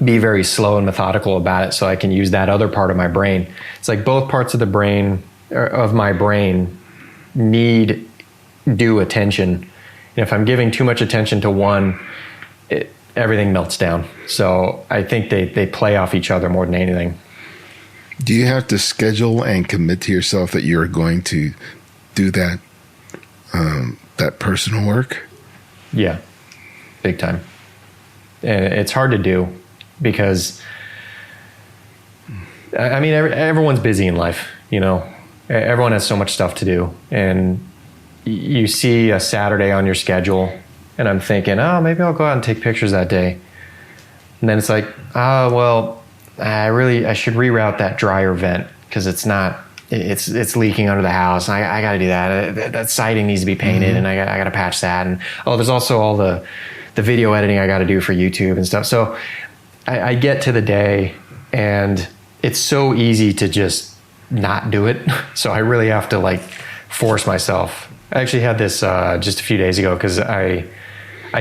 be very slow and methodical about it so I can use that other part of my brain. It's like both parts of the brain, of my brain, need due attention. And if I'm giving too much attention to one, everything melts down. So I think they play off each other more than anything. Do you have to schedule and commit to yourself that you're going to do that personal work? Yeah, big time. And it's hard to do because, I mean, everyone's busy in life, you know. Everyone has so much stuff to do. And you see a Saturday on your schedule, and I'm thinking, oh, maybe I'll go out and take pictures that day. And then it's like, oh, well, I should reroute that dryer vent because it's leaking under the house. I got to do that. That siding needs to be painted, and I got to patch that. And there's also all the video editing I got to do for YouTube and stuff. So I get to the day, and it's so easy to just not do it. So I really have to like force myself. I actually had this just a few days ago because I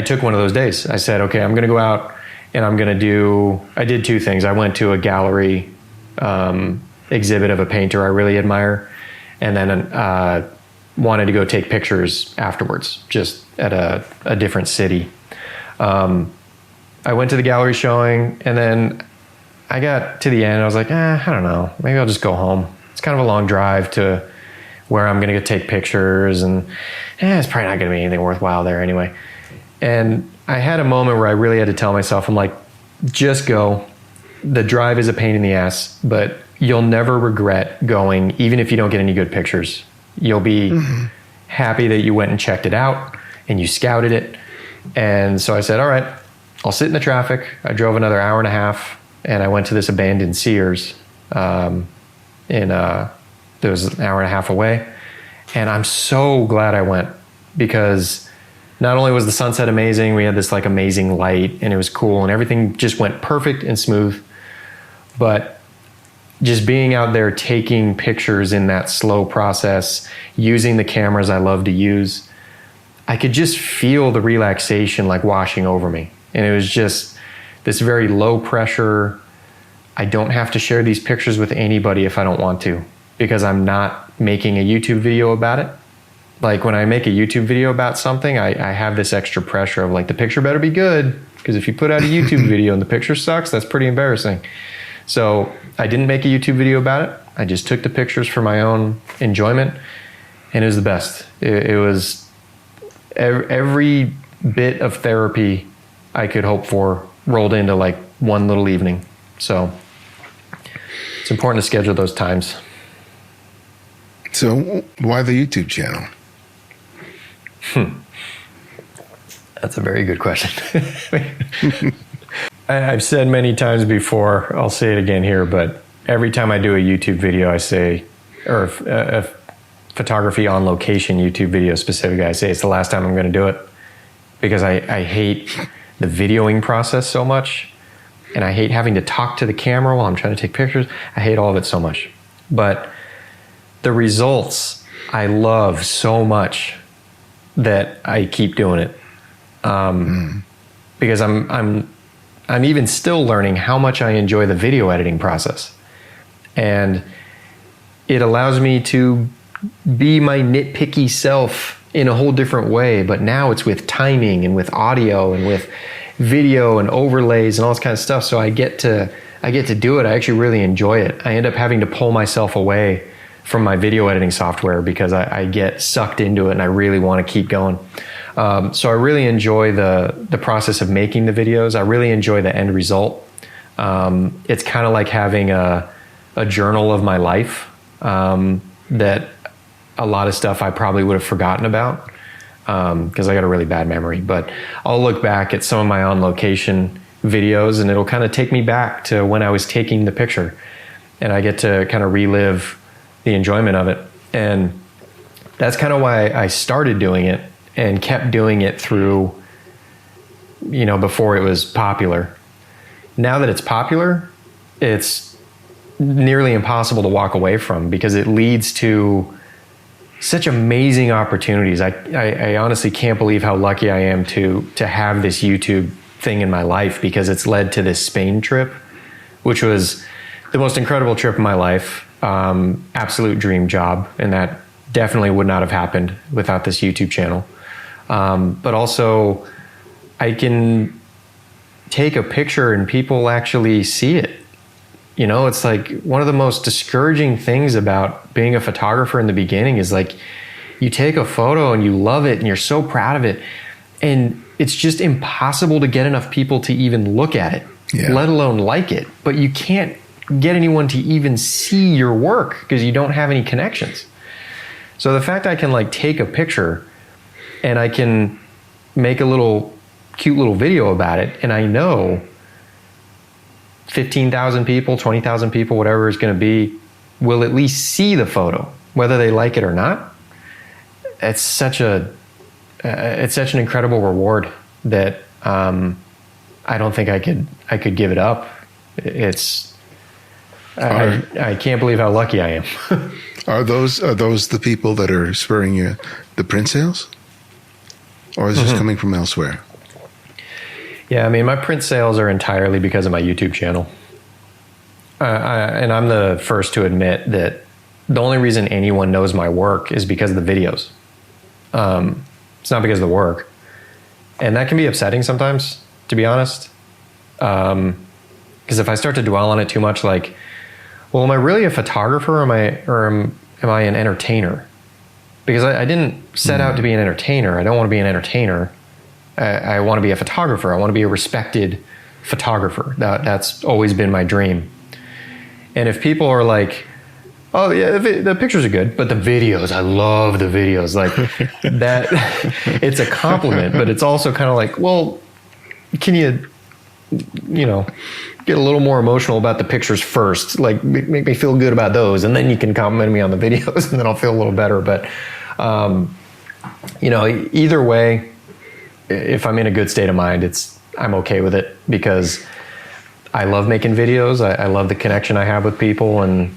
took one of those days. I said, okay, I'm going to go out and I did two things. I went to a gallery exhibit of a painter I really admire, and then wanted to go take pictures afterwards, just at a different city. I went to the gallery showing, and then I got to the end. I was like, I don't know. Maybe I'll just go home. It's kind of a long drive to where I'm going to go take pictures, and it's probably not going to be anything worthwhile there anyway. And I had a moment where I really had to tell myself, I'm like, just go. The drive is a pain in the ass, but you'll never regret going, even if you don't get any good pictures. You'll be happy that you went and checked it out and you scouted it. And so I said, all right, I'll sit in the traffic. I drove another hour and a half, and I went to this abandoned Sears that was an hour and a half away. And I'm so glad I went, because not only was the sunset amazing, we had this like amazing light, and it was cool, and everything just went perfect and smooth. But just being out there taking pictures in that slow process, using the cameras I love to use, I could just feel the relaxation like washing over me. And it was just this very low pressure. I don't have to share these pictures with anybody if I don't want to, because I'm not making a YouTube video about it. Like when I make a YouTube video about something, I have this extra pressure of like, the picture better be good, because if you put out a YouTube video and the picture sucks, that's pretty embarrassing. So I didn't make a YouTube video about it. I just took the pictures for my own enjoyment, and it was the best. It was every bit of therapy I could hope for rolled into like one little evening. So it's important to schedule those times. So why the YouTube channel? That's a very good question. I've said many times before, I'll say it again here, but every time I do a YouTube video, I say, or a photography on location YouTube video specifically, I say it's the last time I'm going to do it, because I hate the videoing process so much, and I hate having to talk to the camera while I'm trying to take pictures. I hate all of it so much. But the results I love so much that I keep doing it, because I'm even still learning how much I enjoy the video editing process, and it allows me to be my nitpicky self in a whole different way. But now it's with timing and with audio and with video and overlays and all this kind of stuff. So I get to do it. I actually really enjoy it. I end up having to pull myself away from my video editing software because I get sucked into it and I really want to keep going. So I really enjoy the process of making the videos. I really enjoy the end result. It's kind of like having a journal of my life, that a lot of stuff I probably would have forgotten about, because I got a really bad memory. But I'll look back at some of my on location videos and it'll kind of take me back to when I was taking the picture, and I get to kind of relive the enjoyment of it. And that's kind of why I started doing it and kept doing it through, before it was popular. Now that it's popular, it's nearly impossible to walk away from, because it leads to such amazing opportunities. I honestly can't believe how lucky I am to have this YouTube thing in my life, because it's led to this Spain trip, which was the most incredible trip of my life. Absolute dream job. And that definitely would not have happened without this YouTube channel. But also I can take a picture and people actually see it. You know, it's like one of the most discouraging things about being a photographer in the beginning is like, you take a photo and you love it and you're so proud of it, and it's just impossible to get enough people to even look at it, let alone like it. But you can't get anyone to even see your work because you don't have any connections. So the fact I can like take a picture and I can make a cute little video about it, and I know 15,000 people, 20,000 people, whatever it's going to be, will at least see the photo, whether they like it or not. It's such an incredible reward that I don't think I could give it up. I can't believe how lucky I am. Are those the people that are spurring you the print sales, or is this coming from elsewhere? Yeah, I mean, my print sales are entirely because of my YouTube channel. And I'm the first to admit that the only reason anyone knows my work is because of the videos. It's not because of the work. And that can be upsetting sometimes, to be honest. Because if I start to dwell on it too much, like, well, am I really a photographer, or am I an entertainer? Because I didn't set out to be an entertainer. I don't want to be an entertainer. I want to be a photographer. I want to be a respected photographer. That's always been my dream. And if people are like, oh yeah, the pictures are good, but the videos, I love the videos, like that, it's a compliment, but it's also kind of like, well, can you get a little more emotional about the pictures first, like make me feel good about those, and then you can compliment me on the videos, and then I'll feel a little better. But either way, if I'm in a good state of mind, I'm okay with it, because I love making videos. I love the connection I have with people, and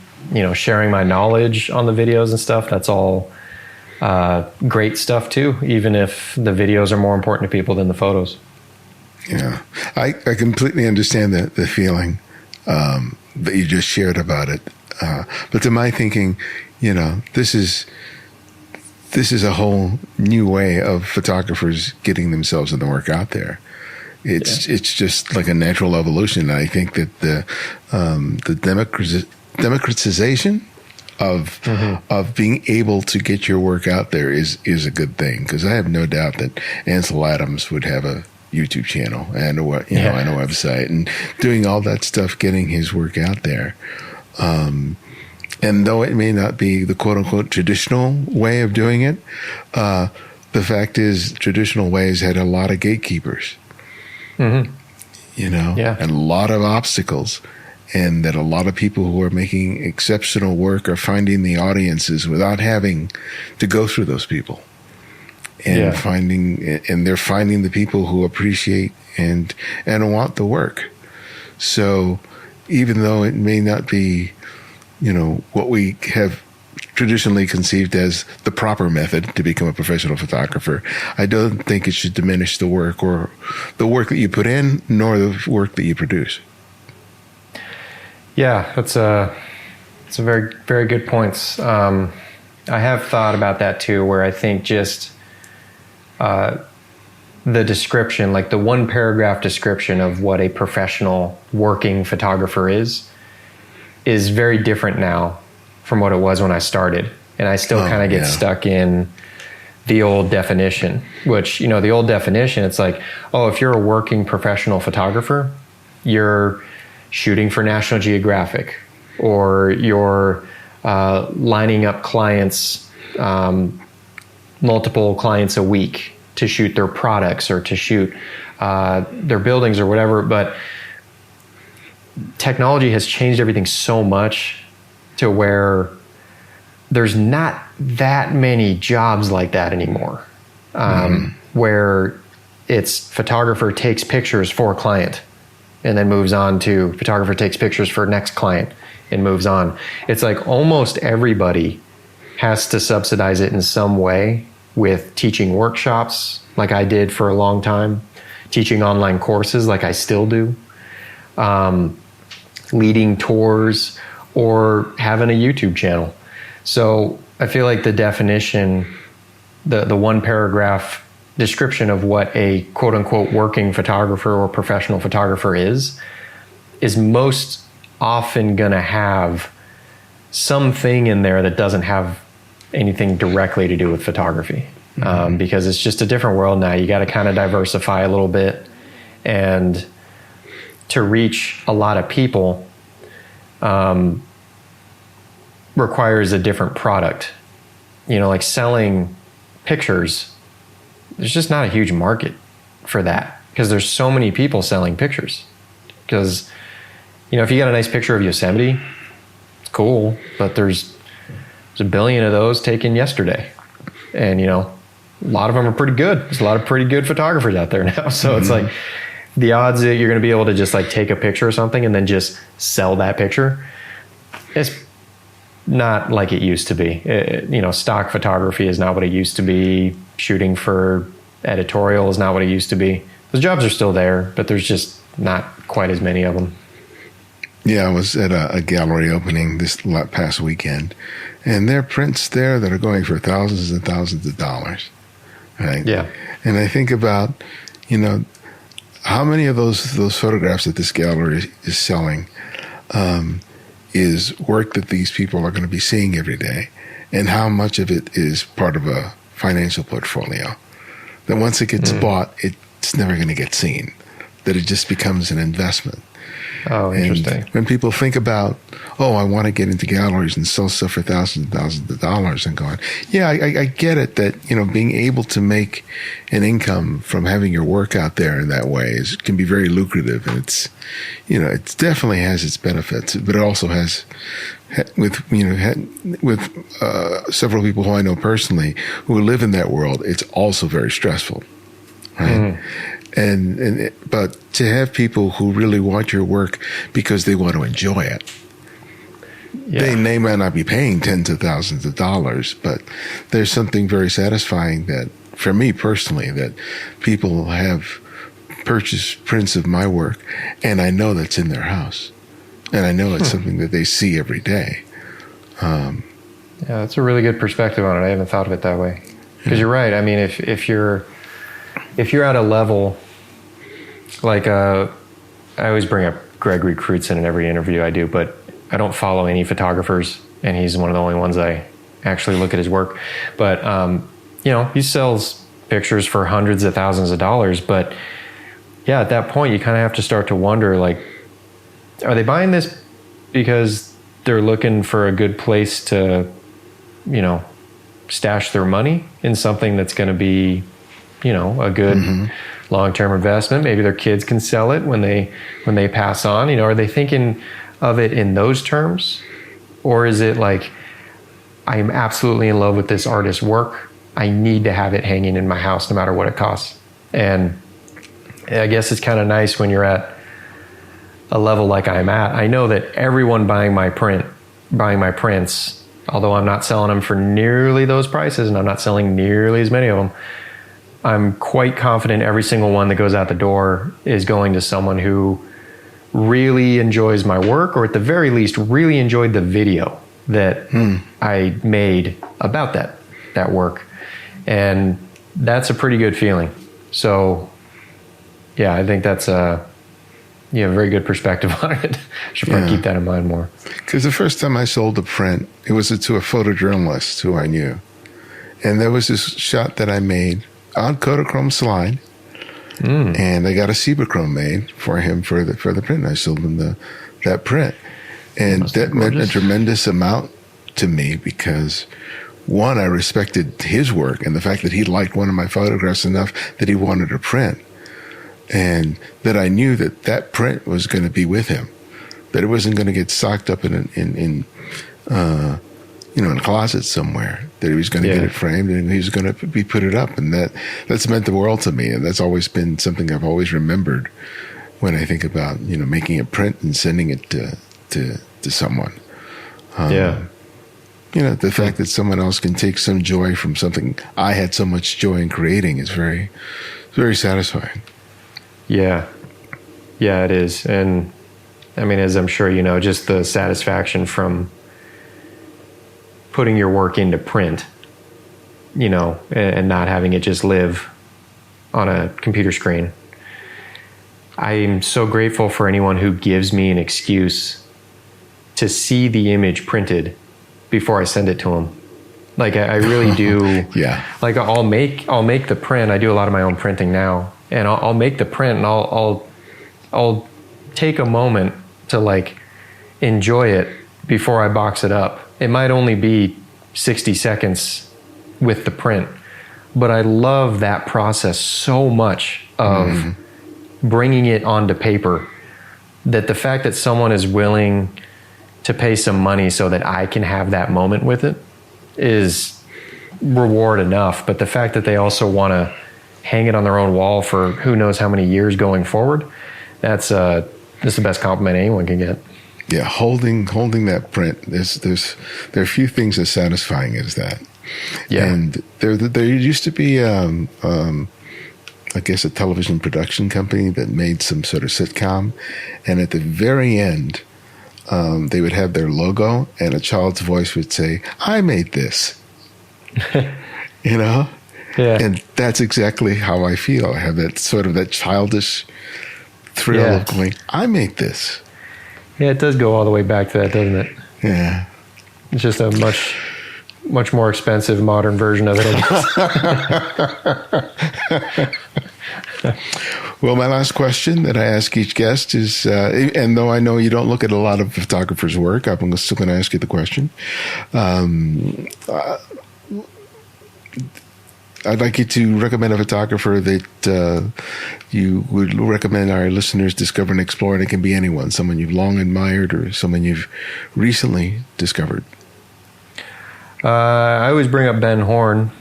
sharing my knowledge on the videos and stuff. That's all great stuff too, even if the videos are more important to people than the photos. Yeah, I completely understand the feeling that you just shared about it. But to my thinking, this is a whole new way of photographers getting themselves in the work out there. It's just like a natural evolution. I think that the democratization of being able to get your work out there is a good thing, because I have no doubt that Ansel Adams would have a YouTube channel and and a website, and doing all that stuff, getting his work out there. And though it may not be the quote unquote traditional way of doing it, the fact is traditional ways had a lot of gatekeepers, and a lot of obstacles, and that a lot of people who are making exceptional work are finding the audiences without having to go through those people. And they're finding the people who appreciate and want the work. So even though it may not be, what we have traditionally conceived as the proper method to become a professional photographer, I don't think it should diminish the work, or the work that you put in, nor the work that you produce. Yeah, that's a very, very good points. I have thought about that too, where I think just the description, like the one paragraph description of what a professional working photographer is very different now from what it was when I started. And I still kind of get stuck in the old definition, which, the old definition, it's like, oh, if you're a working professional photographer, you're shooting for National Geographic, or you're lining up clients, multiple clients a week to shoot their products or to shoot their buildings or whatever. But technology has changed everything so much to where there's not that many jobs like that anymore, where it's photographer takes pictures for a client and then moves on to photographer takes pictures for next client and moves on. It's like almost everybody has to subsidize it in some way with teaching workshops like I did for a long time, teaching online courses like I still do, leading tours, or having a YouTube channel. So I feel like the definition, the one paragraph description of what a quote unquote working photographer or professional photographer is most often going to have something in there that doesn't have anything directly to do with photography. Because it's just a different world now. You got to kind of diversify a little bit, and to reach a lot of people requires a different product. You know, like selling pictures, there's just not a huge market for that because there's so many people selling pictures. Because, you know, if you got a nice picture of Yosemite, it's cool, but there's a billion of those taken yesterday. And, you know, a lot of them are pretty good. There's a lot of pretty good photographers out there now. So it's like the odds that you're going to be able to just like take a picture or something and then just sell that picture, it's not like it used to be. You know, stock photography is not what it used to be. Shooting for editorial is not what it used to be. Those jobs are still there, but there's just not quite as many of them. Yeah, I was at a gallery opening this past weekend, and there are prints there that are going for thousands and thousands of dollars. Right? Yeah. And I think about, you know, how many of those photographs that this gallery is selling is work that these people are going to be seeing every day, and how much of it is part of a financial portfolio that once it gets bought, it's never going to get seen, that it just becomes an investment. Oh, interesting. And when people think about, oh, I want to get into galleries and sell stuff for thousands and thousands of dollars, and going, yeah, I get it that, you know, being able to make an income from having your work out there in that way can be very lucrative. And it's, you know, it definitely has its benefits, but it also has, with several people who I know personally who live in that world, it's also very stressful. Right. But to have people who really want your work because they want to enjoy it, they might not be paying tens of thousands of dollars, but there's something very satisfying that, for me personally, that people have purchased prints of my work, and I know that's in their house, and I know it's something that they see every day. Yeah, that's a really good perspective on it. I haven't thought of it that way. Because you're right. I mean, if you're at a level like I always bring up Gregory Crutzen in every interview I do, but I don't follow any photographers, and he's one of the only ones I actually look at his work. But you know, he sells pictures for hundreds of thousands of dollars. But yeah, at that point, you kind of have to start to wonder, like, are they buying this because they're looking for a good place to, you know, stash their money in something that's going to be, you know, a good long-term investment? Maybe their kids can sell it when they pass on. You know, are they thinking of it in those terms? Or is it like, I'm absolutely in love with this artist's work, I need to have it hanging in my house no matter what it costs? And I guess it's kind of nice when you're at a level like I'm at. I know that everyone buying my prints, although I'm not selling them for nearly those prices and I'm not selling nearly as many of them, I'm quite confident every single one that goes out the door is going to someone who really enjoys my work, or at the very least really enjoyed the video that I made about that work. And that's a pretty good feeling. So yeah, I think that's a very good perspective on it. Should probably keep that in mind more. Because the first time I sold a print, it was to a photojournalist who I knew. And there was this shot that I made on Kodachrome slide, and I got a Cibachrome made for him for the print. And I sold him that print, and that meant a tremendous amount to me because, one, I respected his work and the fact that he liked one of my photographs enough that he wanted a print, and that I knew that print was going to be with him, that it wasn't going to get socked up in a closet somewhere, that he was going to get it framed and he was going to be put it up. And that's meant the world to me. And that's always been something I've always remembered when I think about, you know, making a print and sending it to someone. The fact that someone else can take some joy from something I had so much joy in creating is very, very satisfying. Yeah. Yeah, it is. And I mean, as I'm sure you know, just the satisfaction from putting your work into print, and not having it just live on a computer screen. I'm so grateful for anyone who gives me an excuse to see the image printed before I send it to them. Like I really do. Yeah. Like I'll make the print. I do a lot of my own printing now, and I'll make the print, and I'll take a moment to like enjoy it before I box it up. It might only be 60 seconds with the print, but I love that process so much of bringing it onto paper, that the fact that someone is willing to pay some money so that I can have that moment with it is reward enough. But the fact that they also want to hang it on their own wall for who knows how many years going forward, that's the best compliment anyone can get. Yeah, holding that print. There are few things as satisfying as that. Yeah. And there used to be, I guess, a television production company that made some sort of sitcom, and at the very end, they would have their logo, and a child's voice would say, "I made this." Yeah. And that's exactly how I feel. I have that sort of that childish thrill of going, "I made this." Yeah, it does go all the way back to that, doesn't it? Yeah. It's just a much more expensive modern version of it, I guess. Well, my last question that I ask each guest is, and though I know you don't look at a lot of photographers' work, I'm still going to ask you the question. I'd like you to recommend a photographer that you would recommend our listeners discover and explore, and it can be anyone, someone you've long admired or someone you've recently discovered. I always bring up Ben Horn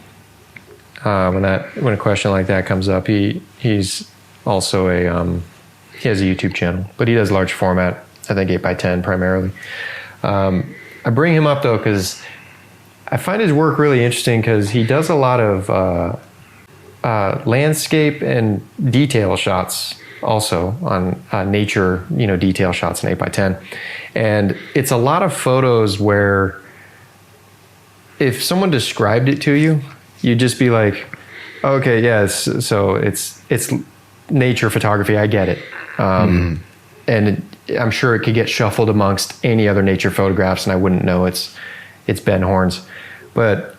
when a question like that comes up. He's also he has a YouTube channel, but he does large format, I think 8x10 primarily. I bring him up though because I find his work really interesting, because he does a lot of landscape and detail shots also on nature, detail shots in 8x10. And it's a lot of photos where if someone described it to you, you'd just be like, okay, yeah, so it's nature photography. I get it. And I'm sure it could get shuffled amongst any other nature photographs, and I wouldn't know it's Ben Horn's. But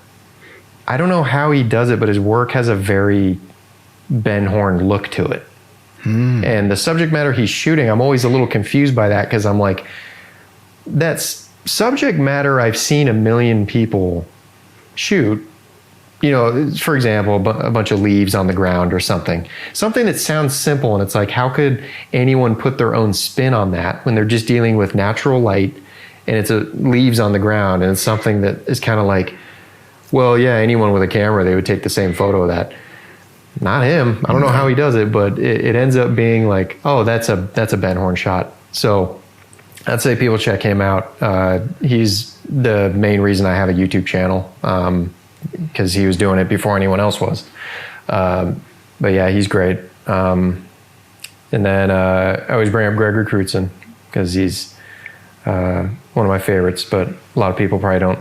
I don't know how he does it, but his work has a very Ben Horn look to it. And the subject matter he's shooting, I'm always a little confused by that, because I'm like, that's subject matter I've seen a million people shoot. For example, a bunch of leaves on the ground or something that sounds simple, and it's like, how could anyone put their own spin on that when they're just dealing with natural light, and it's leaves on the ground, and it's something that is kind of like, well, yeah, anyone with a camera, they would take the same photo of that. Not him. I don't know how he does it, but it ends up being like, oh, that's a Ben Horn shot. So I'd say people check him out. He's the main reason I have a YouTube channel, because he was doing it before anyone else was. But yeah, he's great. And then I always bring up Gregory Crutzen, because he's one of my favorites, but a lot of people probably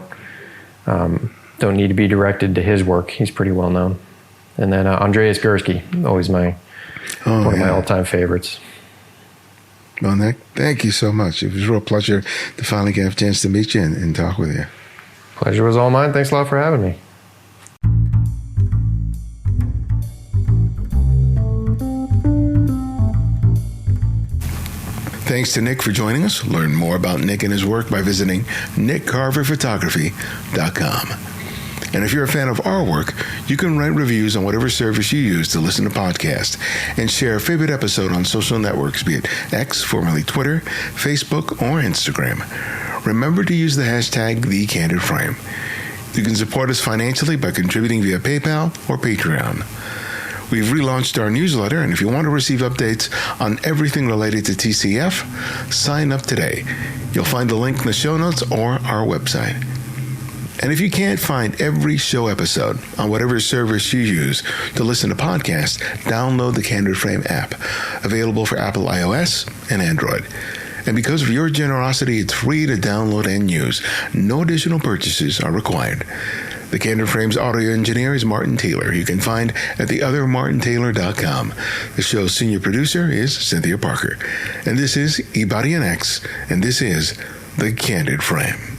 don't need to be directed to his work. He's pretty well known. And then Andreas Gursky, always one of my all-time favorites. Well, Nick, thank you so much. It was a real pleasure to finally get a chance to meet you and talk with you. Pleasure was all mine. Thanks a lot for having me. Thanks to Nick for joining us. Learn more about Nick and his work by visiting nickcarverphotography.com. And if you're a fan of our work, you can write reviews on whatever service you use to listen to podcasts, and share a favorite episode on social networks, be it X, formerly Twitter, Facebook, or Instagram. Remember to use the hashtag #TheCandidFrame. You can support us financially by contributing via PayPal or Patreon. We've relaunched our newsletter, and if you want to receive updates on everything related to TCF, sign up today. You'll find the link in the show notes or our website. And if you can't find every show episode on whatever service you use to listen to podcasts, download the Candid Frame app, available for Apple iOS and Android. And because of your generosity, it's free to download and use. No additional purchases are required. The Candid Frame's audio engineer is Martin Taylor. You can find at theothermartintaylor.com. The show's senior producer is Cynthia Parker. And this is eBody and X, and this is The Candid Frame.